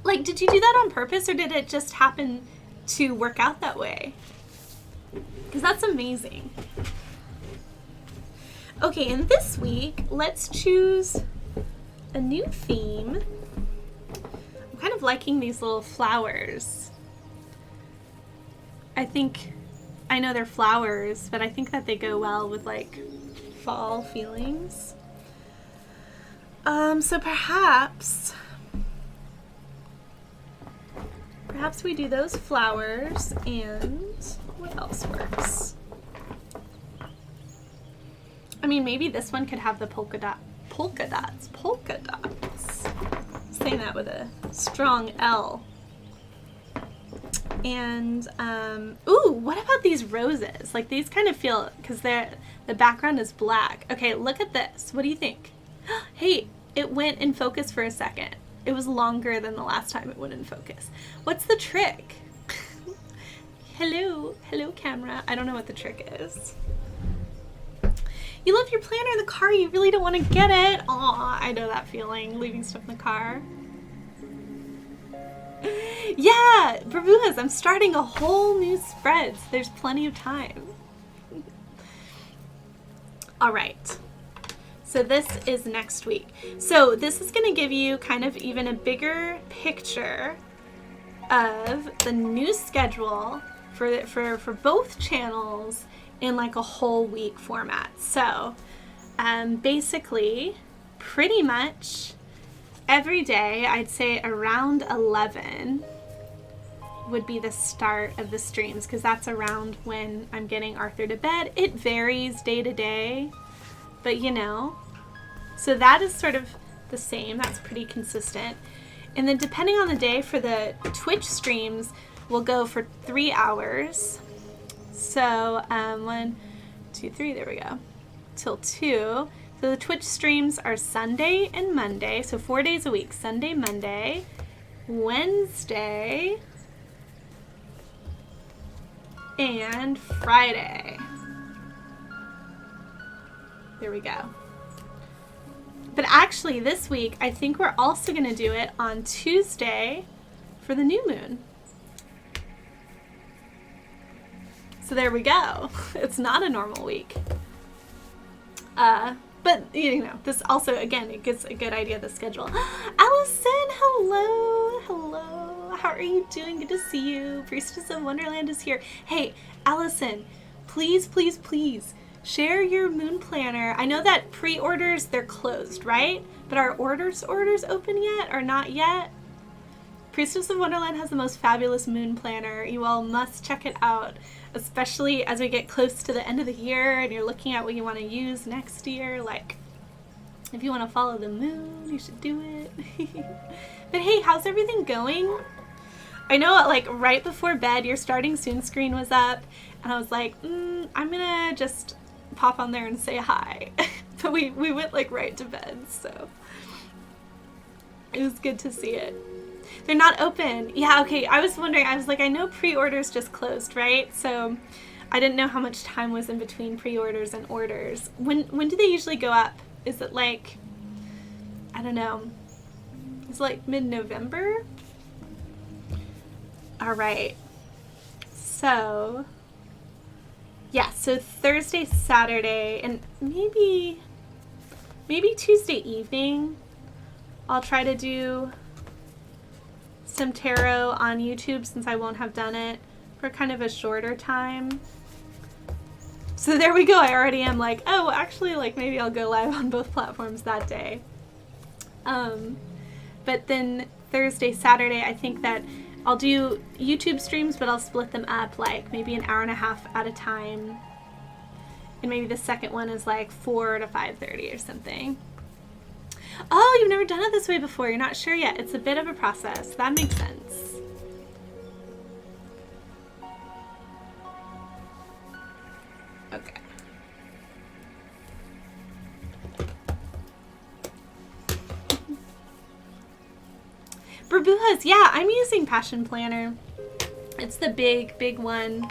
Like, did you do that on purpose or did it just happen to work out that way? Because that's amazing. Okay, and this week, let's choose a new theme. I'm kind of liking these little flowers. I know they're flowers, but I think that they go well with like fall feelings. So perhaps we do those flowers, and what else works? I mean, maybe this one could have the polka dots. Saying that with a strong L. And, ooh, what about these roses? Like, these kind of feel, because the background is black. Okay, look at this. What do you think? Hey, it went in focus for a second. It was longer than the last time it went in focus. What's the trick? Hello camera. I don't know what the trick is. You left your planner in the car, you really don't want to get it. Aw, I know that feeling, leaving stuff in the car. Yeah, Brabujas, I'm starting a whole new spread, so there's plenty of time. All right, so this is next week. So this is gonna give you kind of even a bigger picture of the new schedule for both channels in like a whole week format. So basically, pretty much every day, I'd say around 11 would be the start of the streams, because that's around when I'm getting Arthur to bed. It varies day to day, but you know, so that is sort of the same. That's pretty consistent. And then depending on the day, for the Twitch streams, we'll go for 3 hours. So 1, 2, 3, there we go, till 2. So the Twitch streams are Sunday and Monday, so 4 days a week. Sunday, Monday, Wednesday, and Friday. There we go. But actually this week, I think we're also going to do it on Tuesday for the new moon. So there we go. It's not a normal week. But, you know, this also, again, it gives a good idea of the schedule. Allison, hello. Hello. How are you doing? Good to see you. Priestess of Wonderland is here. Hey, Allison, please, please, please Share your moon planner. I know that pre-orders, they're closed, right? But are orders open yet or not yet? Priestess of Wonderland has the most fabulous moon planner. You all must check it out, especially as we get close to the end of the year and you're looking at what you want to use next year. Like, if you want to follow the moon, you should do it. But hey, how's everything going? I know, like, right before bed, your starting soon screen was up, and I was like, I'm gonna just pop on there and say hi. But we went, like, right to bed, so it was good to see it. They're not open. Yeah, okay, I was wondering, I was like, I know pre-orders just closed, right? So I didn't know how much time was in between pre-orders and orders. When do they usually go up? Is it like, I don't know, is it like mid-November? All right, so yeah, so Thursday, Saturday, and maybe Tuesday evening, I'll try to do some tarot on YouTube since I won't have done it for kind of a shorter time. So there we go. I already am like, oh, actually, like maybe I'll go live on both platforms that day. But then Thursday, Saturday, I think that I'll do YouTube streams, but I'll split them up like maybe an hour and a half at a time. And maybe the second one is like 4 to 5:30 or something. Oh, you've never done it this way before. You're not sure yet. It's a bit of a process. That makes sense. Okay. Burbujas, yeah, I'm using Passion Planner. It's the big one.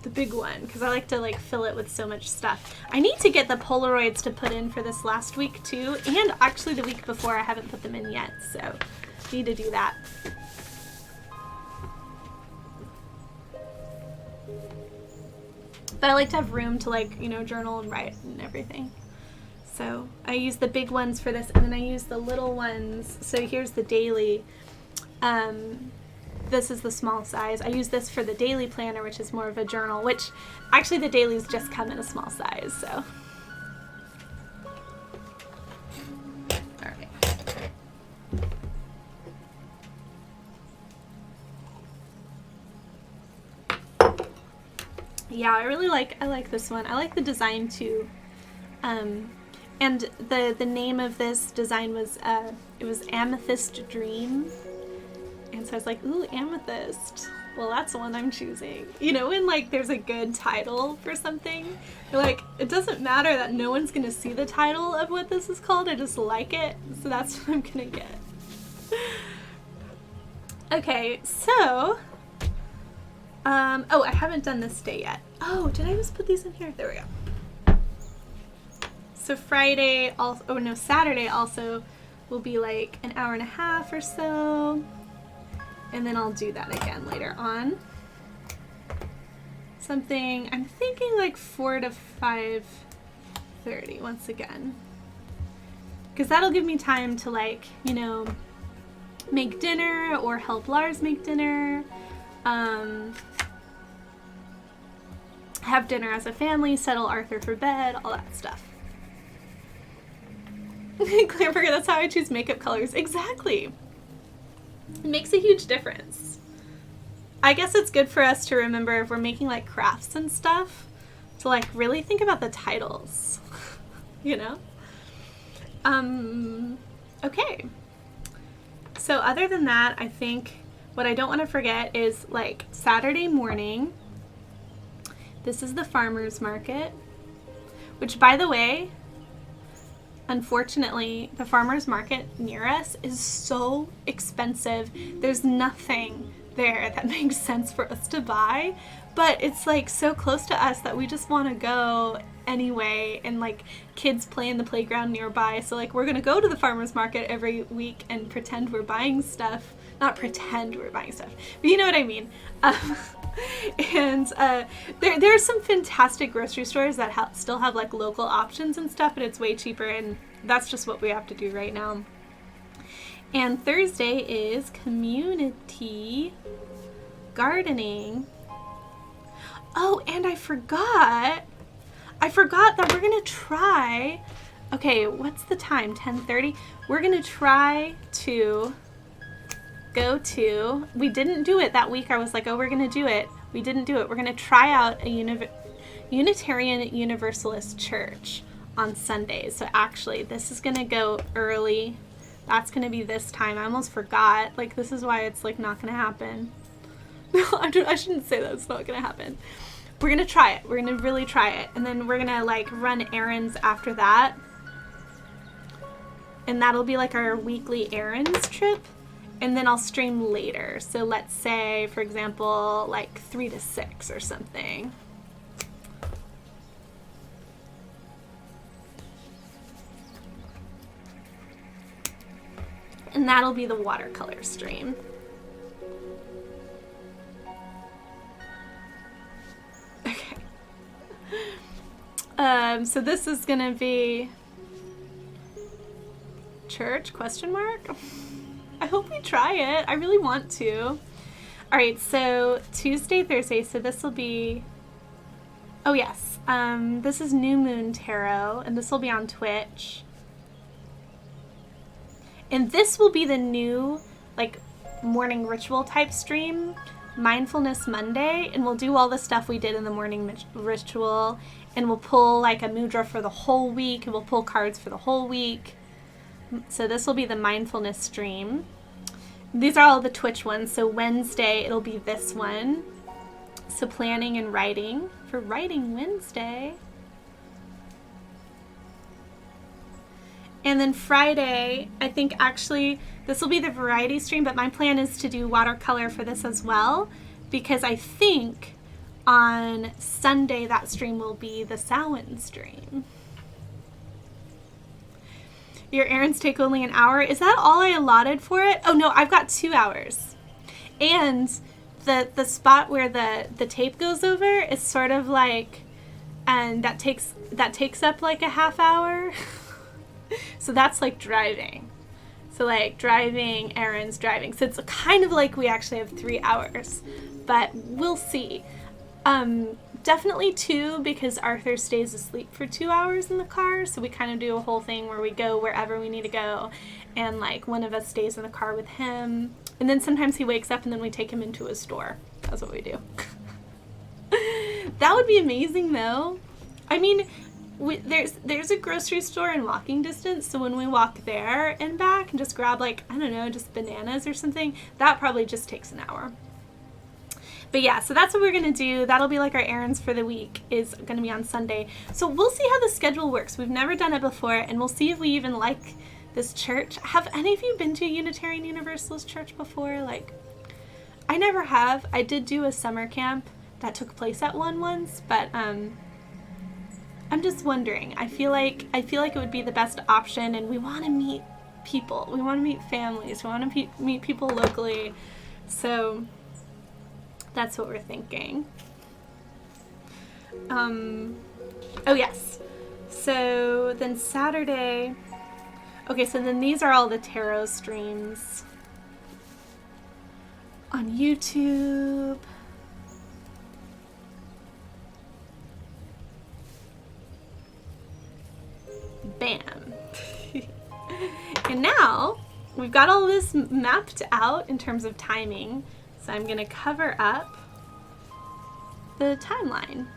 The big one, because I like to like fill it with so much stuff. I need to get the Polaroids to put in for this last week too, and actually the week before. I haven't put them in yet, so need to do that. But I like to have room to like, you know, journal and write and everything. So I use the big ones for this, and then I use the little ones. So here's the daily. This is the small size. I use this for the daily planner, which is more of a journal, which actually the dailies just come in a small size, so. All right. Yeah, I like this one. I like the design too. And the name of this design was, it was Amethyst Dream. And so I was like, ooh, amethyst. Well, that's the one I'm choosing. You know, when like there's a good title for something, you're like, it doesn't matter that no one's gonna see the title of what this is called. I just like it, so that's what I'm gonna get. Okay, so, oh, I haven't done this day yet. Oh, did I just put these in here? There we go. So Friday, also, oh no, Saturday also will be like an hour and a half or so. And then I'll do that again later on. Something, I'm thinking like 4 to 5:30 once again. Because that'll give me time to like, you know, make dinner or help Lars make dinner. Have dinner as a family, settle Arthur for bed, all that stuff. Claire, that's how I choose makeup colors. Exactly. It makes a huge difference. I guess it's good for us to remember if we're making like crafts and stuff to like really think about the titles, you know? Okay. So other than that, I think what I don't want to forget is like Saturday morning, this is the farmer's market, which by the way, unfortunately, the farmer's market near us is so expensive. There's nothing there that makes sense for us to buy, but it's like so close to us that we just want to go anyway, and like kids play in the playground nearby, so like we're gonna go to the farmer's market every week and pretend we're buying stuff. Not pretend we're buying stuff, but you know what I mean. And there are some fantastic grocery stores that still have like local options and stuff, but it's way cheaper, and that's just what we have to do right now. And Thursday is community gardening. Oh, and I forgot that we're going to try. Okay, what's the time? 10:30? We're going to try to go to, we didn't do it that week. I was like, oh, we're going to do it. We didn't do it. We're going to try out a Unitarian Universalist church on Sundays. So actually, this is going to go early. That's going to be this time. I almost forgot. Like, this is why it's, like, not going to happen. No, I shouldn't say that. It's not going to happen. We're going to try it. We're going to really try it. And then we're going to, like, run errands after that. And that'll be, like, our weekly errands trip. And then I'll stream later. So let's say, for example, like 3 to 6 or something. And that'll be the watercolor stream. Okay. So this is gonna be church, question mark? I hope we try it. I really want to. All right, so Tuesday, Thursday, so this will be, oh yes, this is New Moon Tarot, and this will be on Twitch. And this will be the new, like, morning ritual type stream, Mindfulness Monday, and we'll do all the stuff we did in the morning ritual, and we'll pull, like, a mudra for the whole week, and we'll pull cards for the whole week. So this will be the mindfulness stream. These are all the Twitch ones, so Wednesday, it'll be this one. So planning and writing for Writing Wednesday. And then Friday, I think actually this will be the variety stream, but my plan is to do watercolor for this as well, because I think on Sunday that stream will be the Samhain stream. Your errands take only an hour. Is that all I allotted for it? Oh no, I've got 2 hours. And the spot where the tape goes over is sort of like, and that takes up like a half hour. So that's like driving. So like driving, errands, driving. So it's kind of like we actually have 3 hours, but we'll see. Definitely 2, because Arthur stays asleep for 2 hours in the car. So we kind of do a whole thing where we go wherever we need to go. And like one of us stays in the car with him. And then sometimes he wakes up and then we take him into a store. That's what we do. That would be amazing though. I mean, there's a grocery store in walking distance, so when we walk there and back and just grab, like, I don't know, just bananas or something, that probably just takes an hour. But yeah, so that's what we're gonna do. That'll be like our errands for the week, is gonna be on Sunday. So we'll see how the schedule works. We've never done it before, and we'll see if we even like this church. Have any of you been to a Unitarian Universalist church before? Like, I never have. I did do a summer camp that took place at one once, but I'm just wondering. I feel like it would be the best option, and we want to meet people. We want to meet families. We want to meet people locally. So that's what we're thinking. Oh yes. So then Saturday. Okay, so then these are all the tarot streams on YouTube. Bam. And now we've got all this mapped out in terms of timing, so I'm going to cover up the timeline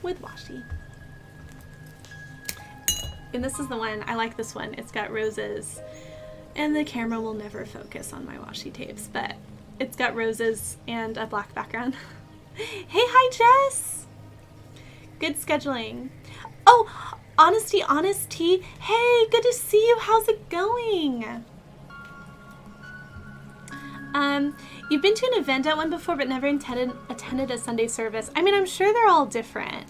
with washi. And this is the one, I like this one. It's got roses, and the camera will never focus on my washi tapes, but it's got roses and a black background. Hey, hi Jess! Good scheduling. Oh, Honesty, hey, good to see you. How's it going? You've been to an event at one before, but never attended a Sunday service. I mean, I'm sure they're all different.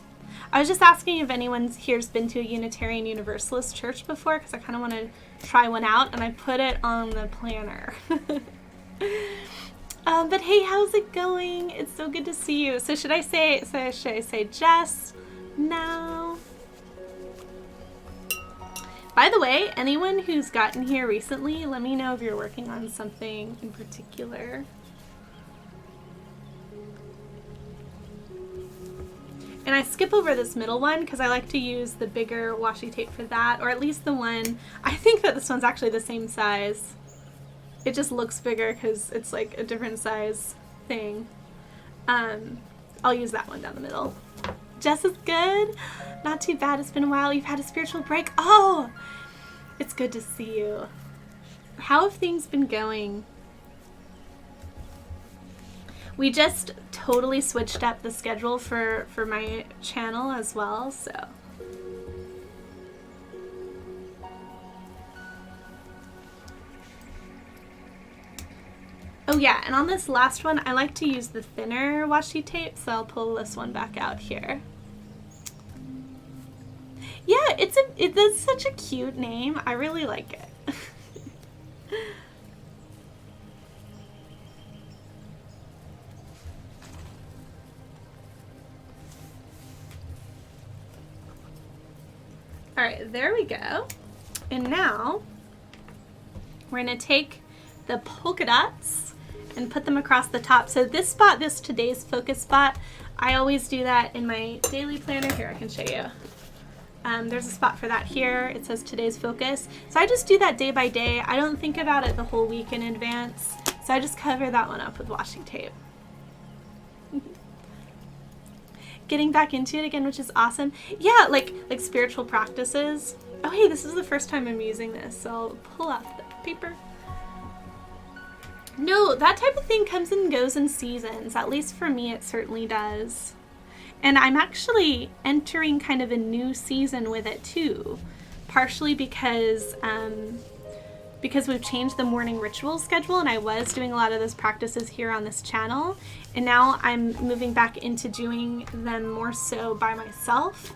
I was just asking if anyone here's been to a Unitarian Universalist church before, because I kind of want to try one out, and I put it on the planner. But hey, how's it going? It's so good to see you. So should I say Jess now? By the way, anyone who's gotten here recently, let me know if you're working on something in particular. And I skip over this middle one because I like to use the bigger washi tape for that, or at least the one, I think that this one's actually the same size. It just looks bigger because it's like a different size thing. I'll use that one down the middle. Jess is good. Not too bad. It's been a while. You've had a spiritual break. Oh, it's good to see you. How have things been going? We just totally switched up the schedule for my channel as well, so. Oh yeah, and on this last one, I like to use the thinner washi tape, so I'll pull this one back out here. Yeah, it's such a cute name. I really like it. All right, there we go. And now we're gonna take the polka dots and put them across the top. So this spot, this today's focus spot, I always do that in my daily planner. Here, I can show you. There's a spot for that here. It says today's focus. So I just do that day by day. I don't think about it the whole week in advance. So I just cover that one up with washi tape. Getting back into it again, which is awesome. Yeah, like spiritual practices. Oh, hey, this is the first time I'm using this, so I'll pull off the paper. No, that type of thing comes and goes in seasons. At least for me, it certainly does. And I'm actually entering kind of a new season with it too, partially because we've changed the morning ritual schedule, and I was doing a lot of those practices here on this channel, and now I'm moving back into doing them more so by myself.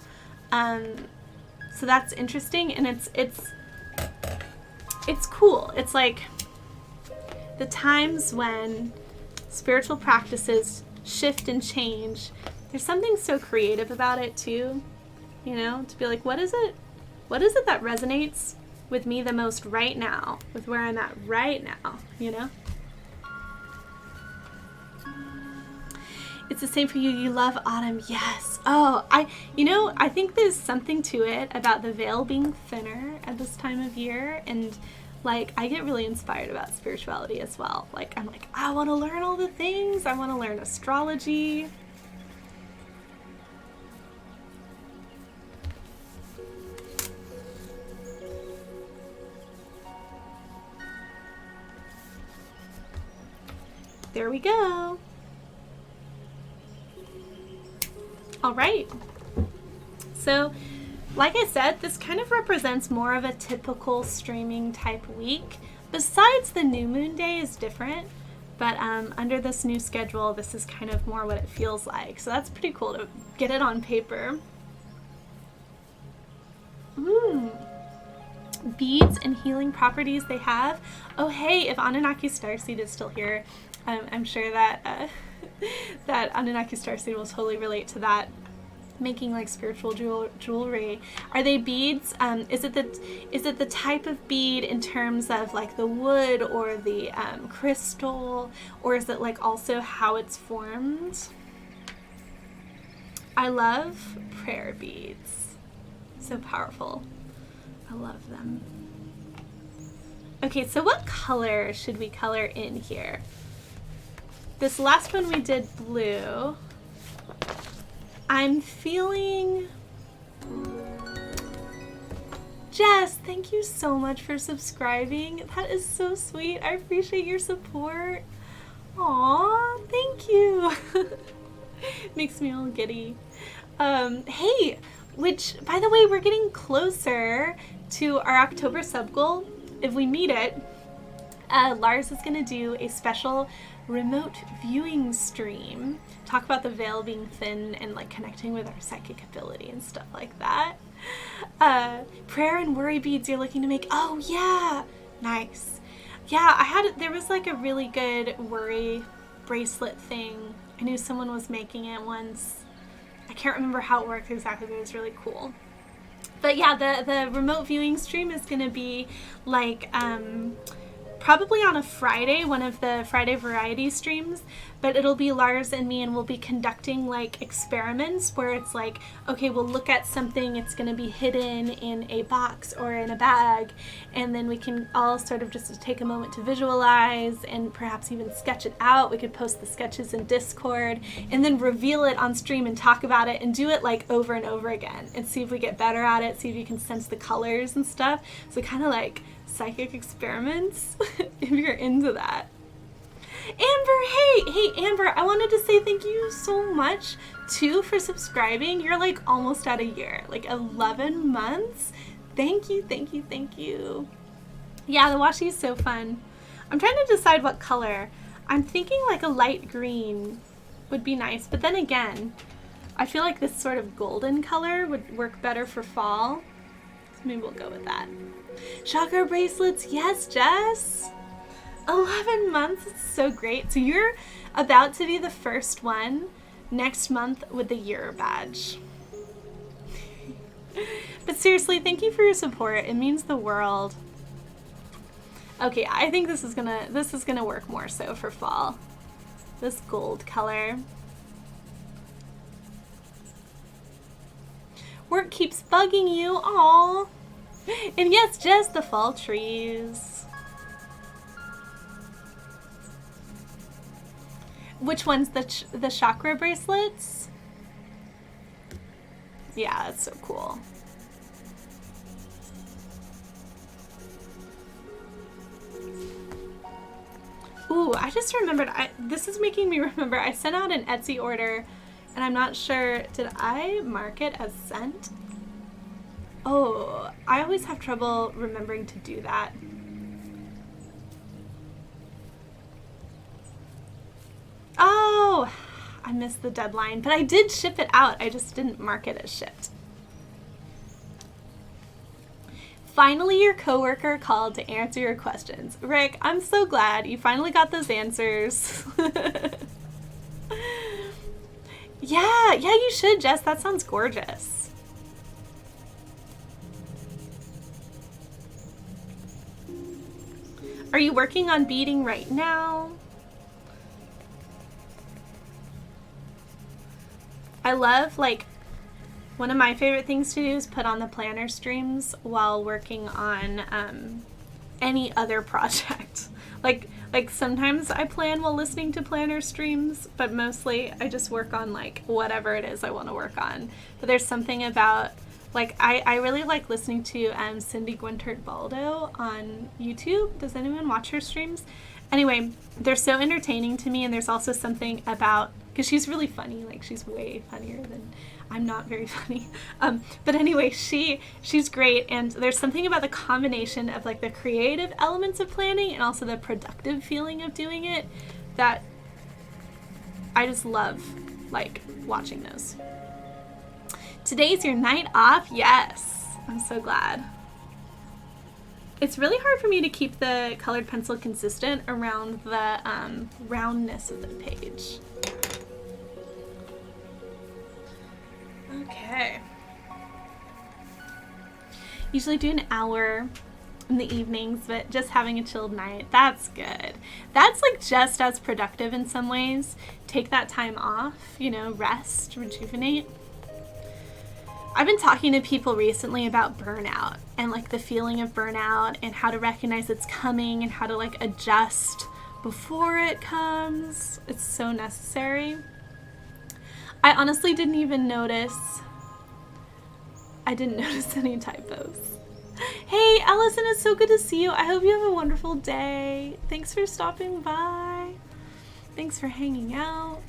So that's interesting, and it's cool. It's like the times when spiritual practices shift and change. There's something so creative about it too, you know, to be like, what is it that resonates with me the most right now, with where I'm at right now, you know? It's the same for you. You love autumn. Yes. Oh, I think there's something to it about the veil being thinner at this time of year. And like, I get really inspired about spirituality as well. Like, I'm like, I want to learn all the things. I want to learn astrology. There we go. All right. So, like I said, this kind of represents more of a typical streaming type week. Besides the new moon day is different, but under this new schedule, this is kind of more what it feels like. So that's pretty cool to get it on paper. Beads and healing properties they have. Oh, hey, if Anunnaki Starseed is still here, I'm sure that that Anunnaki Starseed will totally relate to that. Making like spiritual jewelry. Are they beads? Is it the type of bead in terms of like the wood or the crystal, or is it like also how it's formed? I love prayer beads. So powerful. I love them. Okay, so what color should we color in here? This last one we did blue. I'm feeling... Jess, thank you so much for subscribing. That is so sweet. I appreciate your support. Aw, thank you. Makes me all giddy. Hey, which, by the way, we're getting closer to our October sub goal. If we meet it, Lars is going to do a special remote viewing stream, talk about the veil being thin and like connecting with our psychic ability and stuff like that. Prayer and worry beads you're looking to make. Oh yeah, nice. Yeah, there was like a really good worry bracelet thing. I knew someone was making it once. I can't remember how it worked exactly, but it was really cool. But yeah, the remote viewing stream is gonna be like probably on a Friday, one of the Friday variety streams, but it'll be Lars and me, and we'll be conducting like experiments where it's like, okay, we'll look at something, it's going to be hidden in a box or in a bag, and then we can all sort of just take a moment to visualize and perhaps even sketch it out. We could post the sketches in Discord and then reveal it on stream and talk about it and do it like over and over again and see if we get better at it, see if you can sense the colors and stuff. So kind of like psychic experiments if you're into that. Amber, hey Amber, I wanted to say thank you so much too for subscribing. You're like almost at a year, like 11 months. Thank you. Yeah, the washi is so fun. I'm trying to decide what color. I'm thinking like a light green would be nice, but then again, I feel like this sort of golden color would work better for fall. So maybe we'll go with that. Chakra bracelets, yes, Jess. 11 months, it's so great. So you're about to be the first one next month with the year badge. But seriously, thank you for your support. It means the world. Okay, I think this is gonna work more so for fall. This gold color. Work keeps bugging you, aw. And yes, just the fall trees. Which one's the chakra bracelets? Yeah, that's so cool. Ooh, I just remembered, this is making me remember, I sent out an Etsy order and I'm not sure, did I mark it as sent? Oh, I always have trouble remembering to do that. Oh, I missed the deadline, but I did ship it out. I just didn't mark it as shipped. Finally, your coworker called to answer your questions. Rick, I'm so glad you finally got those answers. Yeah, you should, Jess. That sounds gorgeous. Are you working on beading right now? I love, like, one of my favorite things to do is put on the planner streams while working on any other project. Like sometimes I plan while listening to planner streams, but mostly I just work on like whatever it is I want to work on. But there's something about, like, I really like listening to Cindy Guintert-Baldo on YouTube. Does anyone watch her streams? Anyway, they're so entertaining to me, and there's also something about, because she's really funny, like she's way funnier than, I'm not very funny. But anyway, she's great, and there's something about the combination of like the creative elements of planning and also the productive feeling of doing it that I just love, like, watching those. Today's your night off? Yes. I'm so glad. It's really hard for me to keep the colored pencil consistent around the roundness of the page. Okay. Usually do an hour in the evenings, but just having a chilled night, that's good. That's like just as productive in some ways. Take that time off, you know, rest, rejuvenate. I've been talking to people recently about burnout and like the feeling of burnout and how to recognize it's coming and how to like adjust before it comes. It's so necessary. I honestly didn't even notice. I didn't notice any typos. Hey, Allison, it's so good to see you. I hope you have a wonderful day. Thanks for stopping by. Thanks for hanging out.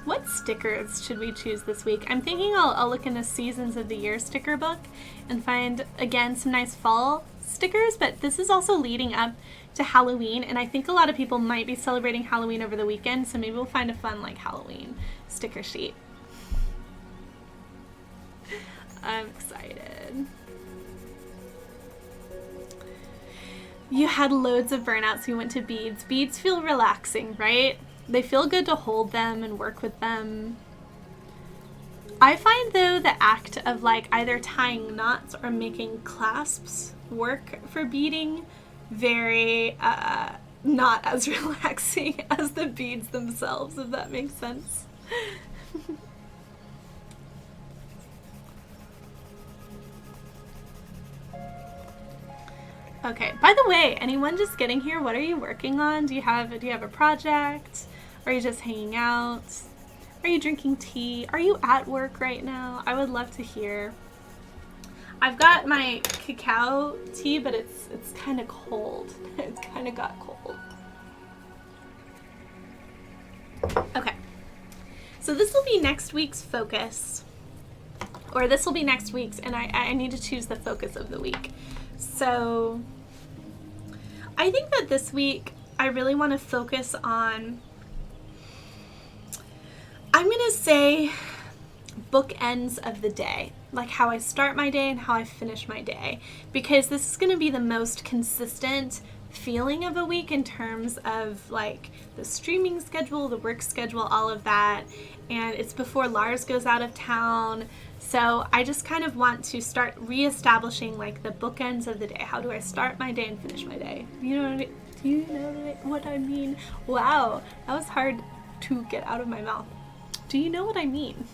What stickers should we choose this week? I'm thinking I'll look in the Seasons of the Year sticker book and find, again, some nice fall stickers, but this is also leading up to Halloween, and I think a lot of people might be celebrating Halloween over the weekend, so maybe we'll find a fun, like, Halloween sticker sheet. I'm excited. You had loads of burnout, so you went to beads. Beads feel relaxing, right? They feel good to hold them and work with them. I find though the act of like either tying knots or making clasps work for beading very not as relaxing as the beads themselves, if that makes sense. Okay, by the way, anyone just getting here, what are you working on? Do you have a project? Are you just hanging out? Are you drinking tea? Are you at work right now? I would love to hear. I've got my cacao tea, but it's kind of cold. It's kind of got cold. Okay. So this will be next week's focus. Or this will be next week's, and I need to choose the focus of the week. So I think that this week I really want to focus on, I'm going to say, bookends of the day, like how I start my day and how I finish my day, because this is going to be the most consistent feeling of a week in terms of like the streaming schedule, the work schedule, all of that, and it's before Lars goes out of town. So I just kind of want to start reestablishing like the bookends of the day. How do I start my day and finish my day? Do you know what I mean? Wow, that was hard to get out of my mouth. Do you know what I mean?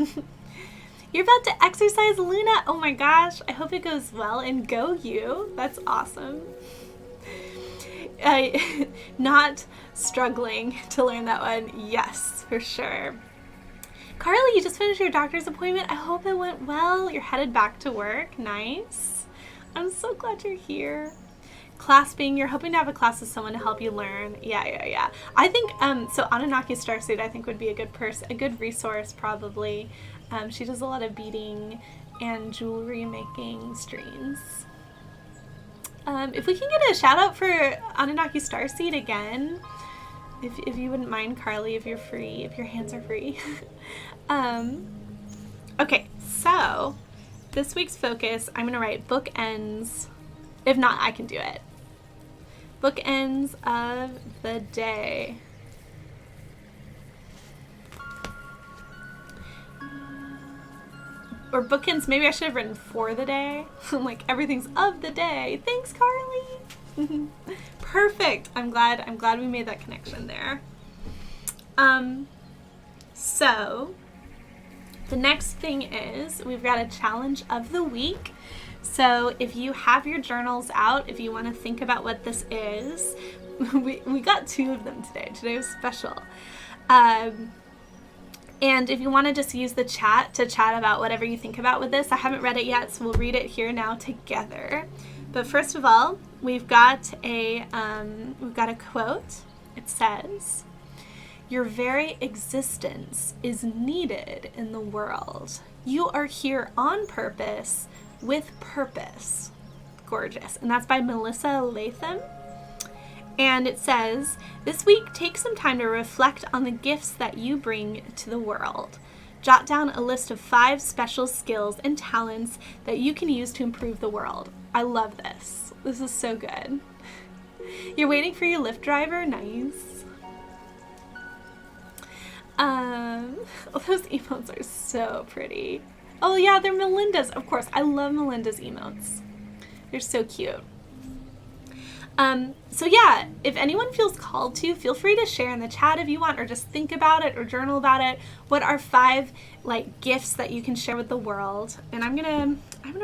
You're about to exercise, Luna. Oh my gosh, I hope it goes well, and go you. That's awesome. Not struggling to learn that one. Yes, for sure. Carly, you just finished your doctor's appointment. I hope it went well. You're headed back to work. Nice. I'm so glad you're here. Clasping, you're hoping to have a class with someone to help you learn. Yeah. I think, so Anunnaki Starseed, I think would be a good resource probably. She does a lot of beading and jewelry making streams. If we can get a shout out for Anunnaki Starseed again, if you wouldn't mind, Carly, if you're free, if your hands are free. Okay, so this week's focus, I'm going to write bookends. If not, I can do it. Bookends of the day. Or bookends, maybe I should have written for the day. Like everything's of the day. Thanks, Carly. Perfect. I'm glad we made that connection there. So the next thing is we've got a challenge of the week. So if you have your journals out, if you want to think about what this is, we got 2 of them today. Today was special. And if you want to just use the chat to chat about whatever you think about with this, I haven't read it yet, so we'll read it here now together. But first of all, we've got a quote. It says, "Your very existence is needed in the world. You are here on purpose, with purpose." Gorgeous. And that's by Melissa Latham. And it says, "This week, take some time to reflect on the gifts that you bring to the world. Jot down a list of 5 special skills and talents that you can use to improve the world." I love this. This is so good. You're waiting for your Lyft driver? Nice. Those emotes are so pretty. Oh yeah, they're Melinda's. Of course, I love Melinda's emotes. They're so cute. So yeah, if anyone feels called to, feel free to share in the chat if you want, or just think about it or journal about it. What are 5 like gifts that you can share with the world? And I'm gonna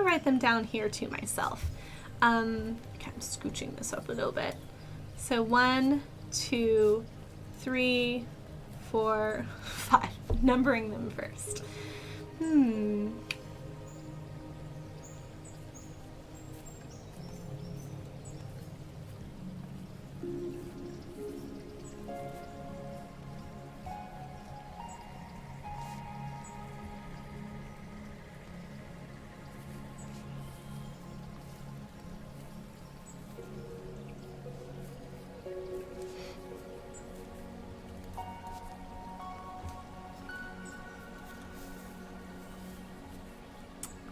write them down here too myself. Okay, I'm scooching this up a little bit. So 1, 2, 3, 4, 5. Numbering them first.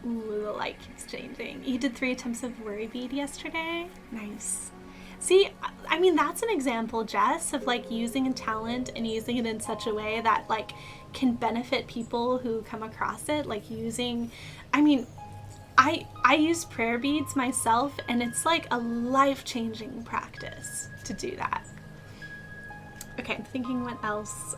Ooh, the light keeps changing. You did 3 attempts of worry bead yesterday? Nice. See, I mean, that's an example, Jess, of like using a talent and using it in such a way that like can benefit people who come across it. Like using, I mean, I use prayer beads myself, and it's like a life-changing practice to do that. Okay, I'm thinking what else.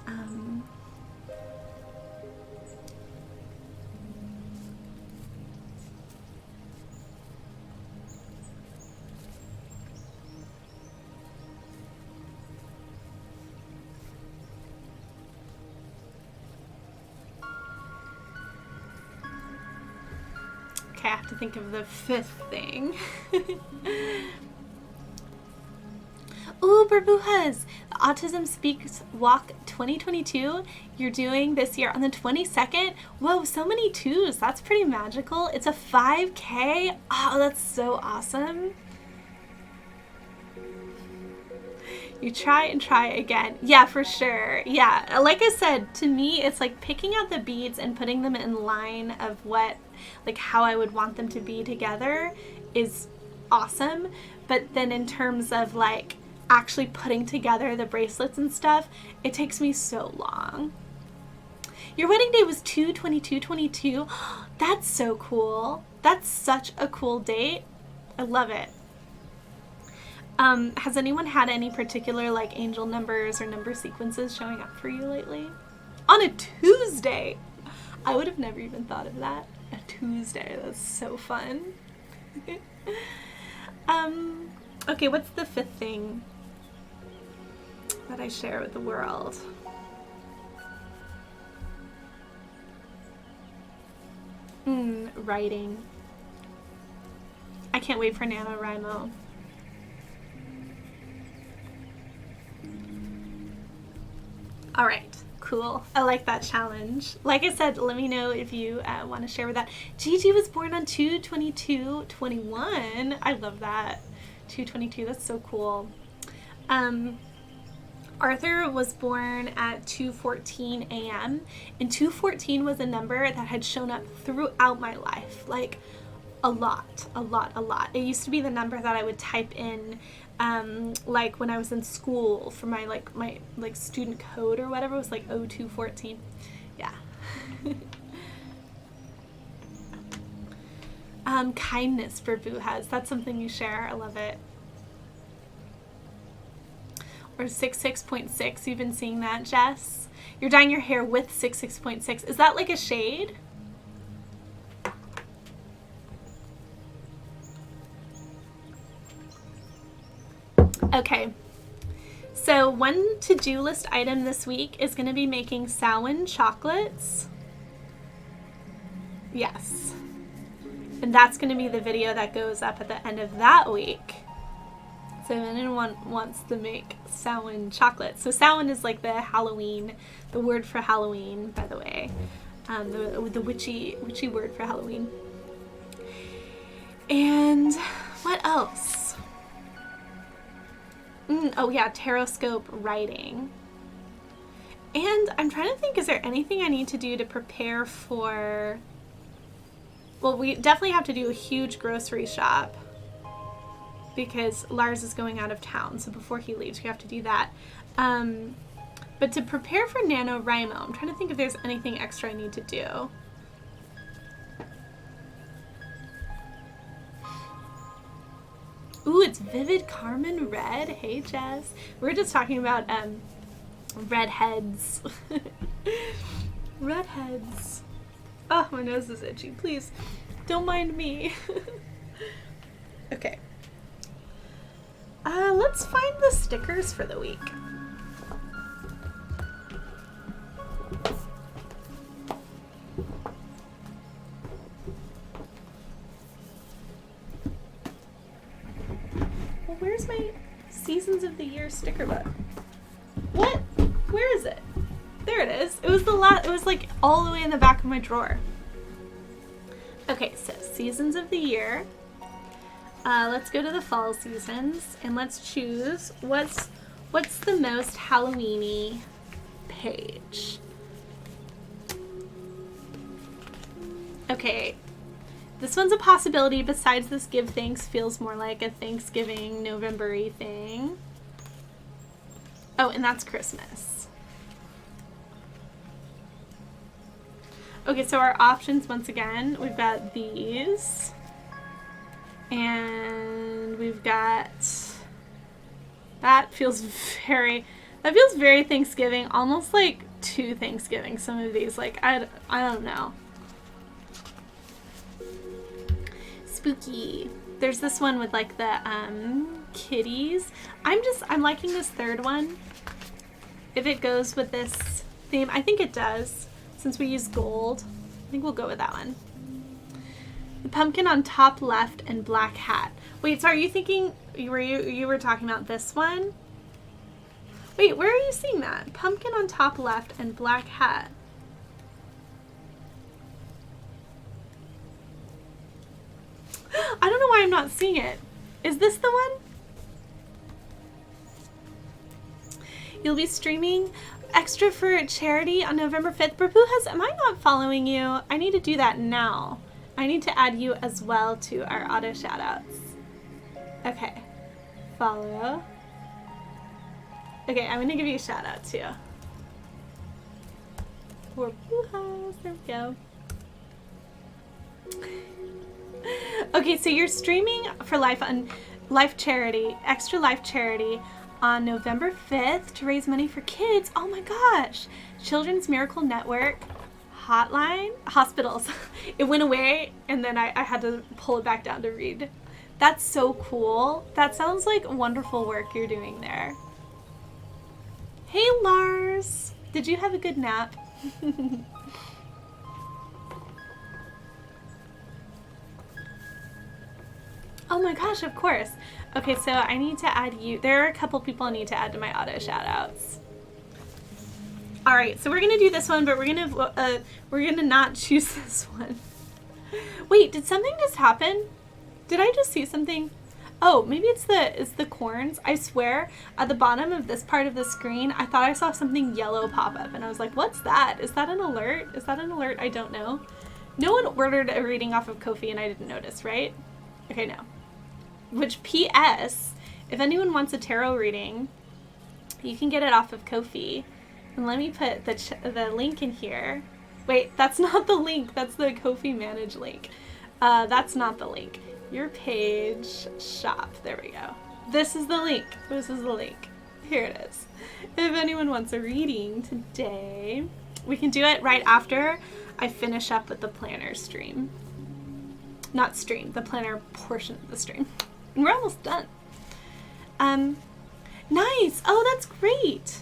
Okay, I have to think of the fifth thing. Ooh, Burbujas! The Autism Speaks Walk 2022 you're doing this year on the 22nd. Whoa, so many twos. That's pretty magical. It's a 5K. Oh, that's so awesome. You try and try again. Yeah, for sure. Yeah, like I said, to me, it's like picking out the beads and putting them in line of what, like how I would want them to be together is awesome. But then in terms of like actually putting together the bracelets and stuff, it takes me so long. Your wedding day was 2/22/22. That's so cool. That's such a cool date. I love it. Has anyone had any particular like angel numbers or number sequences showing up for you lately? On a Tuesday! I would have never even thought of that. A Tuesday. That's so fun. Okay, what's the fifth thing that I share with the world? Writing. I can't wait for NaNoWriMo. All right, cool. I like that challenge. Like I said, let me know if you want to share with that. Gigi was born on 2/22/21. I love that. 2/22, that's so cool. Arthur was born at 2:14 a.m. and 2:14 was a number that had shown up throughout my life, like a lot. It used to be the number that I would type in like when I was in school for my student code or whatever. It was like 0214. Yeah. Kindness for Buhas. That's something you share. I love it. Or 66.6. You've been seeing that, Jess? You're dyeing your hair with 66.6. Is that like a shade? Okay, so one to-do list item this week is going to be making Samhain chocolates. Yes. And that's going to be the video that goes up at the end of that week. So if anyone wants to make Samhain chocolates. So Samhain is like the Halloween, the word for Halloween, by the way. The witchy word for Halloween. And what else? Oh yeah, Taroscope writing. And I'm trying to think, is there anything I need to do to prepare for... Well, we definitely have to do a huge grocery shop because Lars is going out of town. So before he leaves, we have to do that. But to prepare for NaNoWriMo, I'm trying to think if there's anything extra I need to do. Ooh, it's Vivid Carmen Red. Hey, Jess. We were just talking about redheads. Redheads. Oh, my nose is itchy. Please, don't mind me. Okay. Let's find the stickers for the week. Where's my Seasons of the Year sticker book? What? Where is it? There it is. It was it was like all the way in the back of my drawer. Okay, so Seasons of the Year. Let's go to the fall seasons and let's choose what's the most Halloween-y page. Okay, This one's a possibility. Besides this give thanks feels more like a Thanksgiving November-y thing. Oh, and that's Christmas. Okay, so our options, once again, we've got these. And we've got, that feels very Thanksgiving, almost like to Thanksgiving, some of these, like, I don't know. Spooky. There's this one with like the kitties. I'm liking this third one. If it goes with this theme, I think it does. Since we use gold, I think we'll go with that one. The pumpkin on top left and black hat. Wait, so are you thinking you were talking about this one? Wait, where are you seeing that? Pumpkin on top left and black hat. I don't know why I'm not seeing it. Is this the one? You'll be streaming extra for charity on November 5th. Brapujas, am I not following you? I need to do that now. I need to add you as well to our auto shoutouts. Okay. Follow. Okay, I'm gonna give you a shout out too. Brapujas, there we go. Okay, so you're streaming for Life Charity, Extra Life Charity on November 5th to raise money for kids. Oh my gosh. Children's Miracle Network hotline, hospitals. It went away and then I had to pull it back down to read. That's so cool. That sounds like wonderful work you're doing there. Hey Lars, did you have a good nap? Oh my gosh, of course. Okay, so I need to add you. There are a couple people I need to add to my auto shoutouts. All right, so we're gonna do this one, but we're gonna not choose this one. Wait, did something just happen? Did I just see something? Oh, maybe it's the corns. I swear, at the bottom of this part of the screen, I thought I saw something yellow pop up, and I was like, "What's that? Is that an alert? Is that an alert? I don't know." No one ordered a reading off of Ko-fi, and I didn't notice, right? Okay, no. Which, P.S., if anyone wants a tarot reading, you can get it off of Ko-fi. And let me put the link in here. Wait, that's not the link. That's the Ko-fi Manage link. That's not the link. Your page, shop. There we go. This is the link. This is the link. Here it is. If anyone wants a reading today, we can do it right after I finish up with the planner stream. Not stream, the planner portion of the stream. We're almost done. Nice. Oh, that's great.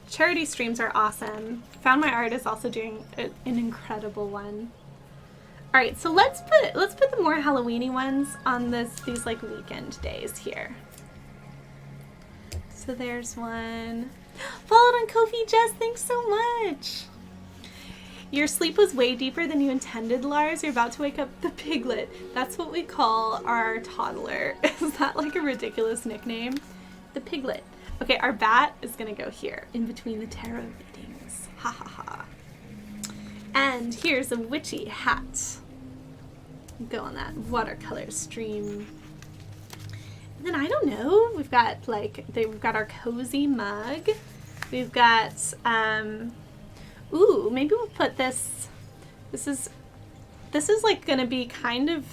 Charity streams are awesome. Found My Art is also doing an incredible one. All right, so let's put the more Halloweeny ones on these like weekend days here. So there's one. Followed on Ko-fi, Jess. Thanks so much. Your sleep was way deeper than you intended, Lars. You're about to wake up the piglet. That's what we call our toddler. Is that like a ridiculous nickname? The piglet. Okay, our bat is gonna go here, in between the tarot readings. Ha ha ha. And here's a witchy hat. Go on that watercolor stream. And then I don't know, we've got we've got our cozy mug. We've got, ooh, maybe we'll put this. This is like gonna be kind of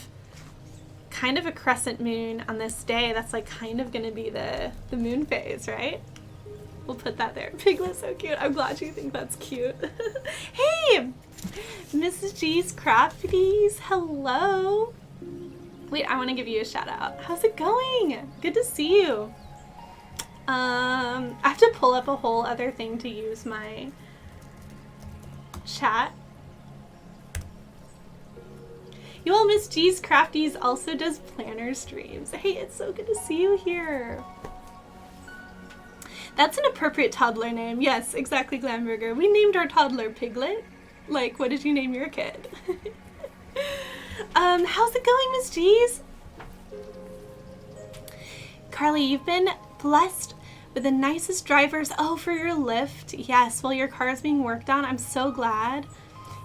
a crescent moon on this day. That's like kind of gonna be the moon phase, right? We'll put that there. Piglet's so cute. I'm glad you think that's cute. Hey, Mrs. G's Crafties, hello. Wait, I want to give you a shout out. How's it going? Good to see you. I have to pull up a whole other thing to use my chat. You all, Miss G's Crafties also does planner streams. Hey, it's so good to see you here. That's an appropriate toddler name. Yes, exactly, Glamburger. We named our toddler Piglet. Like, what did you name your kid? How's it going, Miss G's? Carly, you've been blessed with the nicest drivers. Oh, for your lift. Yes, while your car is being worked on. I'm so glad.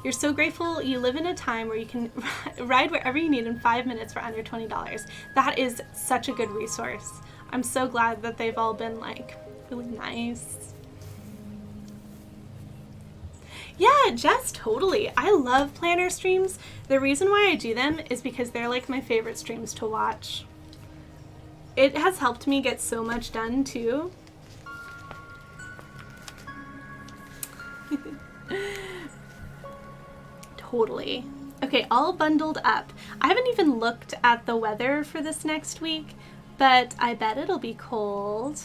You're so grateful you live in a time where you can ride wherever you need in 5 minutes for under $20. That is such a good resource. I'm so glad that they've all been like really nice. Yeah, Jess, totally. I love planner streams. The reason why I do them is because they're like my favorite streams to watch. It has helped me get so much done too. Totally. Okay, all bundled up. I haven't even looked at the weather for this next week, but I bet it'll be cold.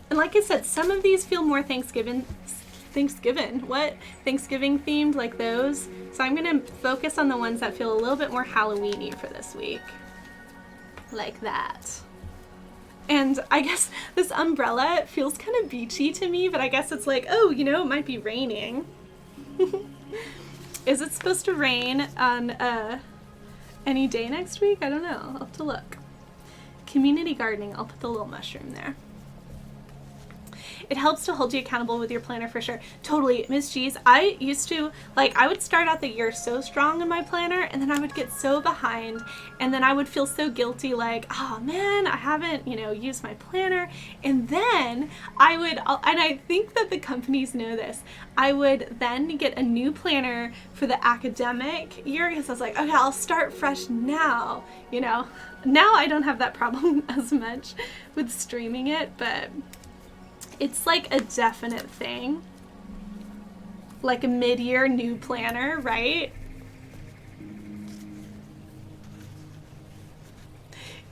And like I said, some of these feel more Thanksgiving themed, like those. So I'm gonna focus on the ones that feel a little bit more Halloween-y for this week. Like that. And I guess this umbrella feels kind of beachy to me, but I guess it's like, oh, you know, it might be raining. Is it supposed to rain on any day next week? I don't know. I'll have to look. Community gardening. I'll put the little mushroom there. It helps to hold you accountable with your planner for sure. Totally. Miss G's, I used to, like, I would start out the year so strong in my planner, and then I would get so behind, and then I would feel so guilty, like, oh man, I haven't, you know, used my planner. And then I would, and I think that the companies know this, I would then get a new planner for the academic year, because I was like, okay, I'll start fresh now, you know. Now I don't have that problem as much with streaming it, but it's like a definite thing. Like a mid-year new planner, right?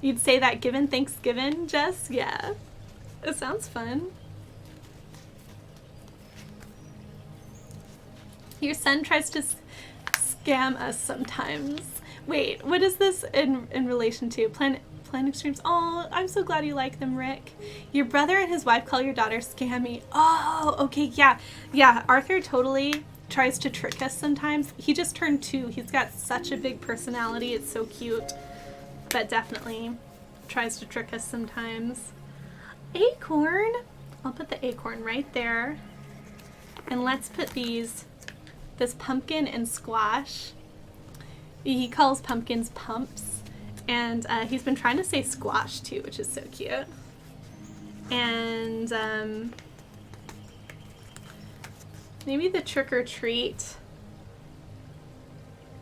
You'd say that given Thanksgiving, Jess? Yeah. It sounds fun. Your son tries to scam us sometimes. Wait, what is this in relation to? Planning streams. Oh, I'm so glad you like them, Rick. Your brother and his wife call your daughter scammy. Oh, okay, yeah. Yeah, Arthur totally tries to trick us sometimes. He just turned 2. He's got such a big personality. It's so cute. But definitely tries to trick us sometimes. Acorn. I'll put the acorn right there. And let's put this pumpkin and squash. He calls pumpkins pumps. And he's been trying to say squash too, which is so cute. And maybe the trick or treat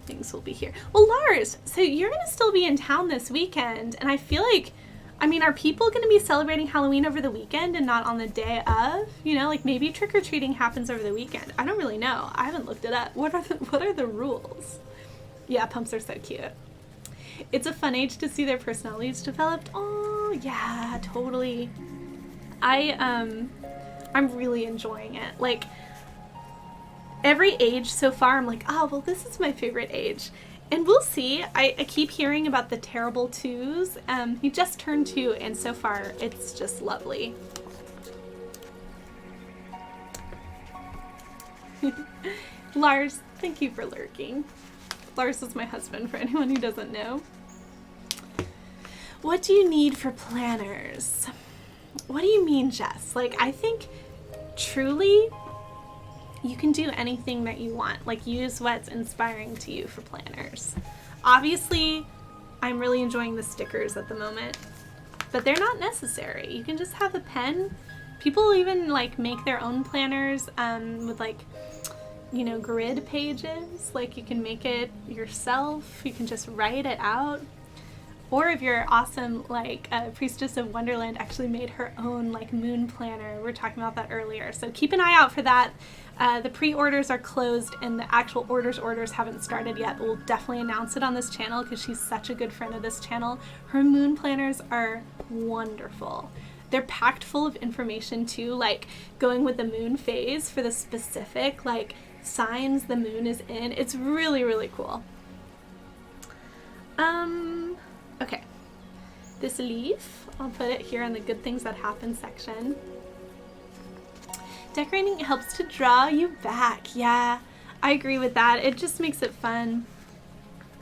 things will be here. Well, Lars, so you're going to still be in town this weekend. And I feel like, I mean, are people going to be celebrating Halloween over the weekend and not on the day of? You know, like maybe trick or treating happens over the weekend. I don't really know. I haven't looked it up. What are the rules? Yeah, pumps are so cute. It's a fun age to see their personalities developed. Oh, yeah, totally. I'm really enjoying it. Like, every age so far, I'm like, oh, well, this is my favorite age. And we'll see. I keep hearing about the terrible 2s. He just turned 2, and so far, it's just lovely. Lars, thank you for lurking. Lars is my husband, for anyone who doesn't know. What do you need for planners? What do you mean, Jess? Like, I think truly you can do anything that you want. Like, use what's inspiring to you for planners. Obviously, I'm really enjoying the stickers at the moment, but they're not necessary. You can just have a pen. People even, like, make their own planners with, like, you know, grid pages. Like, you can make it yourself. You can just write it out. Or if you're awesome, like Priestess of Wonderland actually made her own, like, moon planner. We were talking about that earlier. So keep an eye out for that. The pre-orders are closed and the actual orders haven't started yet. We'll definitely announce it on this channel because she's such a good friend of this channel. Her moon planners are wonderful. They're packed full of information too, like going with the moon phase for the specific, like, signs the moon is in. It's really, really cool. Okay. This leaf, I'll put it here in the good things that happen section. Decorating helps to draw you back. Yeah, I agree with that. It just makes it fun.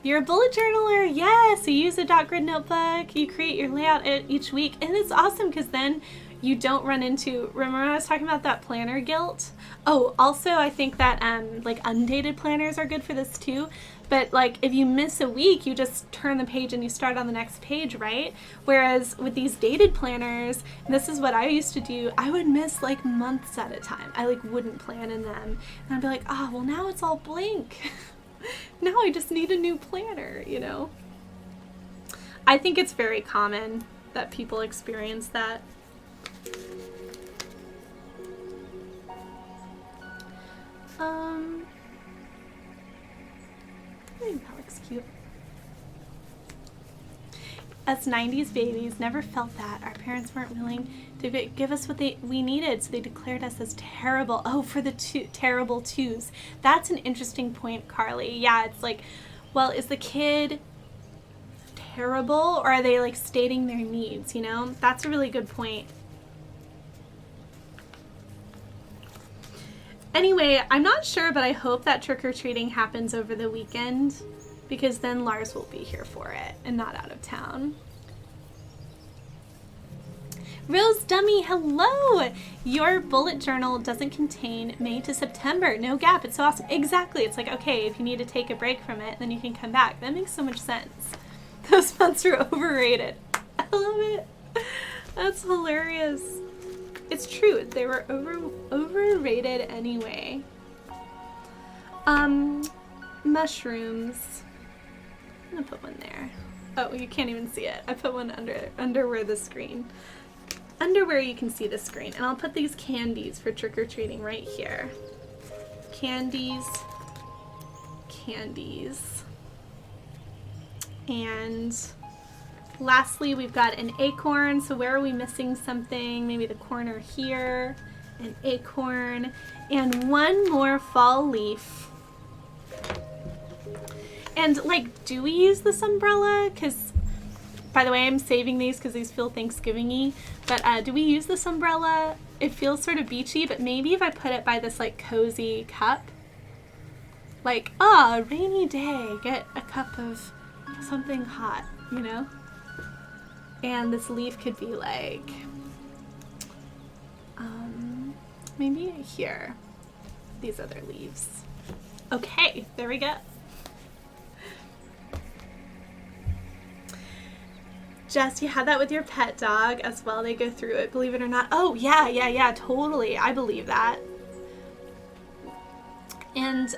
You're a bullet journaler. Yes, you use a dot grid notebook. You create your layout each week. And it's awesome because then you don't run into, remember I was talking about that planner guilt? Oh, also I think that like undated planners are good for this too. But like if you miss a week, you just turn the page and you start on the next page, right? Whereas with these dated planners, this is what I used to do, I would miss like months at a time. I like wouldn't plan in them. And I'd be like, oh, well now it's all blank. Now I just need a new planner, you know? I think it's very common that people experience that. I think that looks cute. Us 90s babies never felt that. Our parents weren't willing to give us what we needed, so they declared us as terrible. Oh, for the terrible twos. That's an interesting point, Carly. Yeah, it's like, well, is the kid terrible, or are they like stating their needs, you know? That's a really good point. Anyway, I'm not sure, but I hope that trick-or-treating happens over the weekend, because then Lars will be here for it and not out of town. Rose Dummy, hello! Your bullet journal doesn't contain May to September. No gap. It's so awesome. Exactly. It's like, okay, if you need to take a break from it, then you can come back. That makes so much sense. Those months are overrated. I love it. That's hilarious. It's true. They were overrated anyway. Mushrooms. I'm gonna put one there. Oh, you can't even see it. I put one under where the screen. Under where you can see the screen. And I'll put these candies for trick-or-treating right here. Candies. Candies. And lastly, we've got an acorn. So where are we missing something? Maybe the corner here. An acorn. And one more fall leaf. And like, do we use this umbrella? Because, by the way, I'm saving these because these feel Thanksgiving-y. But do we use this umbrella? It feels sort of beachy, but maybe if I put it by this like cozy cup. Like, oh, rainy day, get a cup of something hot, you know? And this leaf could be like, maybe here. These other leaves. Okay, there we go. Jess, you had that with your pet dog as well. They go through it, believe it or not. Oh, yeah, totally. I believe that. And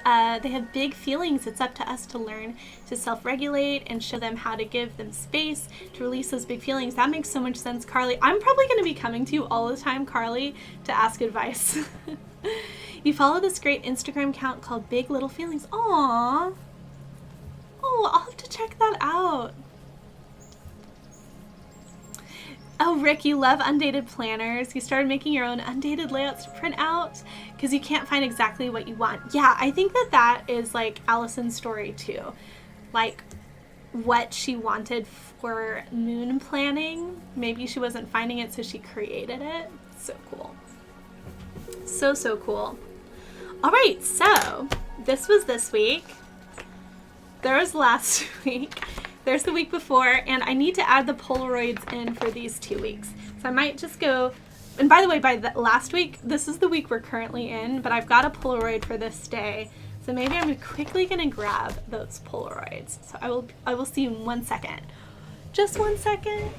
they have big feelings. It's up to us to learn to self-regulate and show them how to give them space to release those big feelings. That makes so much sense, Carly. I'm probably going to be coming to you all the time, Carly, to ask advice. You follow this great Instagram account called Big Little Feelings. Aww. Oh, I'll have to check that out. Oh, Rick, you love undated planners. You started making your own undated layouts to print out because you can't find exactly what you want. Yeah, I think that is like Allison's story too. Like what she wanted for moon planning. Maybe she wasn't finding it, so she created it. So cool. So cool. All right, so this was this week. There was last week. There's the week before, and I need to add the Polaroids in for these 2 weeks. So I might just go, and by the way, last week, this is the week we're currently in, but I've got a Polaroid for this day. So maybe I'm quickly gonna grab those Polaroids. So I will see you in 1 second. Just 1 second.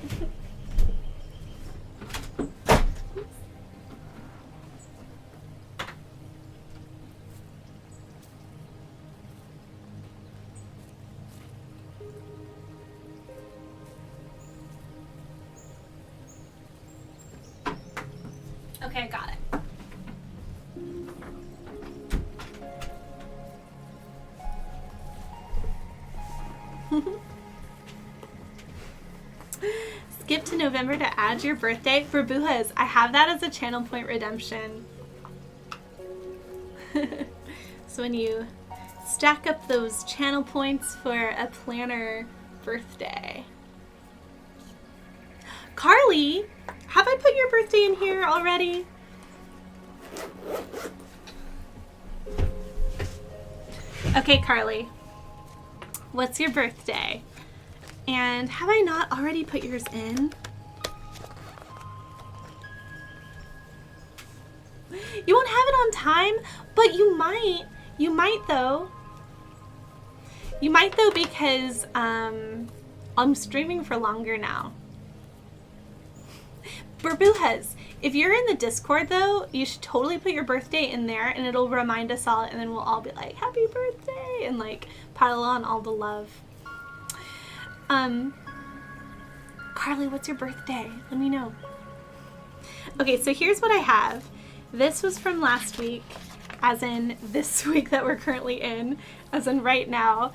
Okay, I got it. Skip to November to add your birthday for Buhas. I have that as a channel point redemption. So when you stack up those channel points for a planner birthday. Carly, have I put your birthday in here already? Okay, Carly, what's your birthday? And have I not already put yours in? on time, but you might though. You might though, because I'm streaming for longer now. Burbujas, if you're in the Discord though, you should totally put your birthday in there and it'll remind us all, and then we'll all be like, happy birthday, and like pile on all the love. Carly, what's your birthday? Let me know. Okay, so here's what I have. This was from last week, as in this week that we're currently in, as in right now.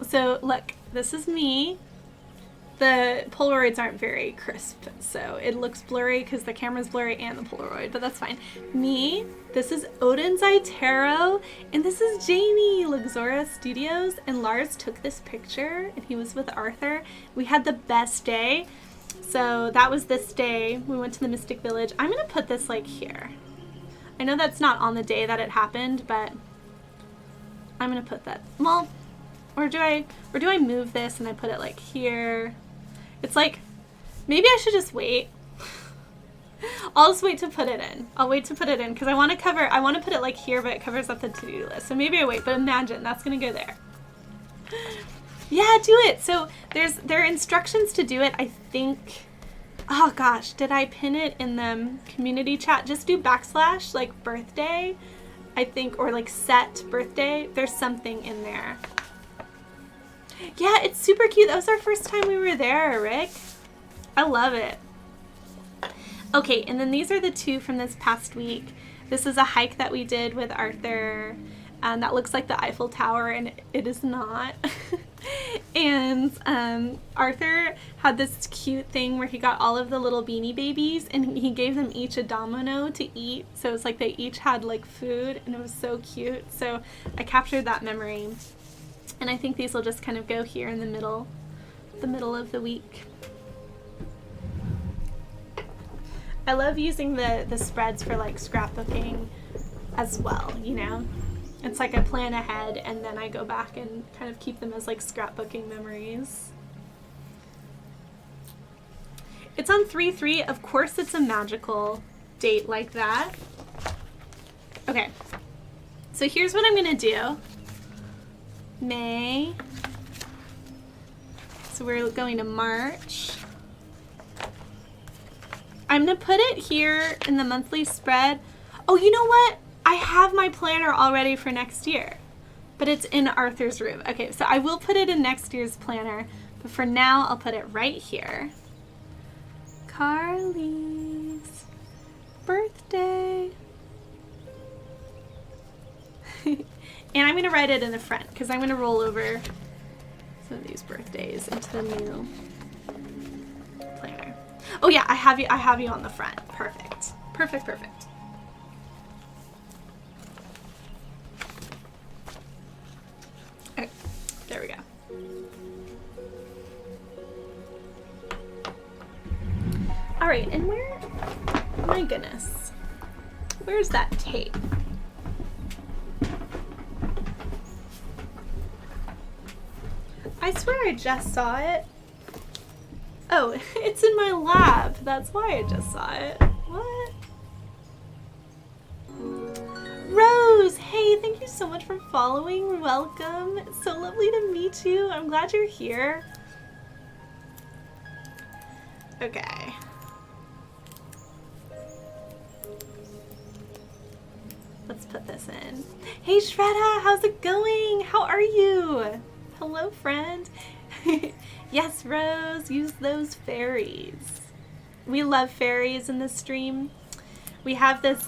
So look, this is me. The Polaroids aren't very crisp, so it looks blurry because the camera's blurry and the Polaroid, but that's fine. Me, this is Odin's Tarot, and this is Jamie, Luxora Studios, and Lars took this picture, and he was with Arthur. We had the best day, so that was this day. We went to the Mystic Village. I'm gonna put this like here. I know that's not on the day that it happened, but I'm gonna put that, well, or do I move this and I put it like here? It's like, maybe I should just wait. I'll just wait to put it in. I'll wait to put it in because I want to put it like here, but it covers up the to-do list. So maybe I wait, but imagine that's going to go there. Yeah, do it. So there are instructions to do it. I think, oh gosh, did I pin it in the community chat? Just do / like birthday, I think, or like set birthday. There's something in there. Yeah, it's super cute. That was our first time we were there, Rick. I love it. Okay, and then these are the two from this past week. This is a hike that we did with Arthur, and that looks like the Eiffel Tower, and it is not. And Arthur had this cute thing where he got all of the little Beanie Babies, and he gave them each a domino to eat. So it's like they each had like food, and it was so cute. So I captured that memory. And I think these will just kind of go here in the middle of the week. I love using the spreads for like scrapbooking as well, you know? It's like I plan ahead and then I go back and kind of keep them as like scrapbooking memories. It's on 3/3. Of course it's a magical date like that. Okay. So here's what I'm gonna do. May. So we're going to March. I'm going to put it here in the monthly spread. Oh, you know what? I have my planner already for next year, but it's in Arthur's room. Okay, so I will put it in next year's planner, but for now I'll put it right here. Carly's birthday. And I'm going to write it in the front because I'm going to roll over some of these birthdays into the new planner. Oh yeah, I have you on the front. Perfect. Perfect, perfect. Okay, there we go. All right, and where, my goodness, where's that tape? I swear I just saw it. Oh, it's in my lab. That's why I just saw it. What? Rose, hey, thank you so much for following. Welcome. It's so lovely to meet you. I'm glad you're here. Okay. Let's put this in. Hey, Shredda, how's it going? How are you? Hello, friend. Yes, Rose, use those fairies. We love fairies in this stream. We have this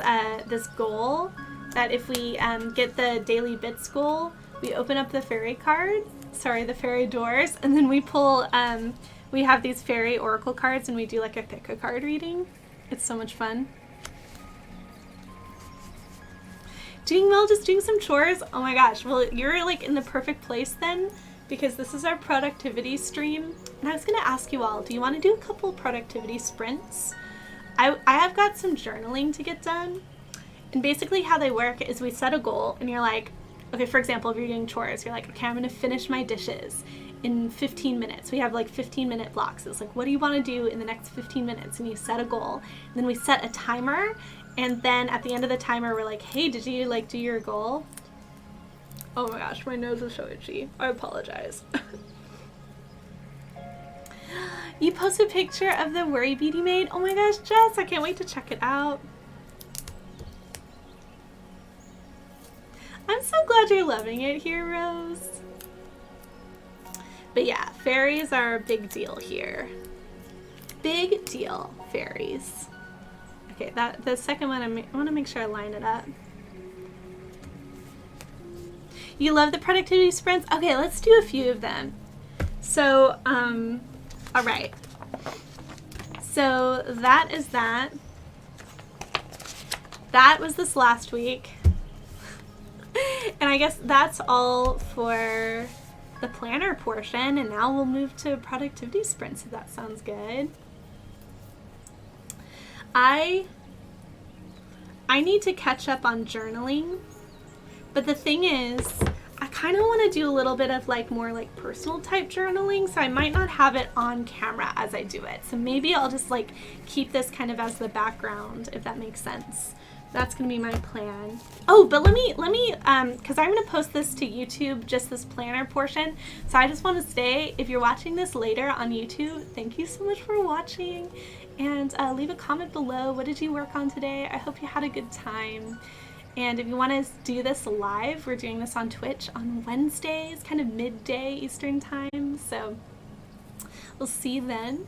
this goal that if we get the daily bits goal, we open up the fairy card, the fairy doors, and then we pull, we have these fairy oracle cards and we do like a pick a card reading. It's so much fun. Doing well, just doing some chores. Oh my gosh, well, you're like in the perfect place then, because this is our productivity stream. And I was gonna ask you all, do you wanna do a couple productivity sprints? I have got some journaling to get done. And basically how they work is we set a goal and you're like, okay, for example, if you're doing chores, you're like, okay, I'm gonna finish my dishes in 15 minutes. We have like 15-minute blocks. It's like, what do you wanna do in the next 15 minutes? And you set a goal. And then we set a timer And then at the end of the timer, we're like, hey, did you like do your goal? Oh my gosh, my nose is so itchy. I apologize. You posted a picture of the worry bead you made? Oh my gosh, Jess, I can't wait to check it out. I'm so glad you're loving it here, Rose. But yeah, fairies are a big deal here. Big deal, fairies. Okay, the second one, I want to make sure I line it up. You love the productivity sprints? Okay, let's do a few of them. So, all right. So that is that. That was this last week. And I guess that's all for the planner portion. And now we'll move to productivity sprints, if that sounds good. I need to catch up on journaling. But the thing is, I kind of want to do a little bit of like more like personal type journaling, so I might not have it on camera as I do it. So maybe I'll just like keep this kind of as the background, if that makes sense. That's gonna be my plan. Oh, but let me because I'm gonna post this to YouTube, just this planner portion. So I just want to say, if you're watching this later on YouTube, thank you so much for watching, and leave a comment below. What did you work on today? I hope you had a good time. And if you want to do this live, we're doing this on Twitch on Wednesdays, kind of midday Eastern time. So we'll see you then.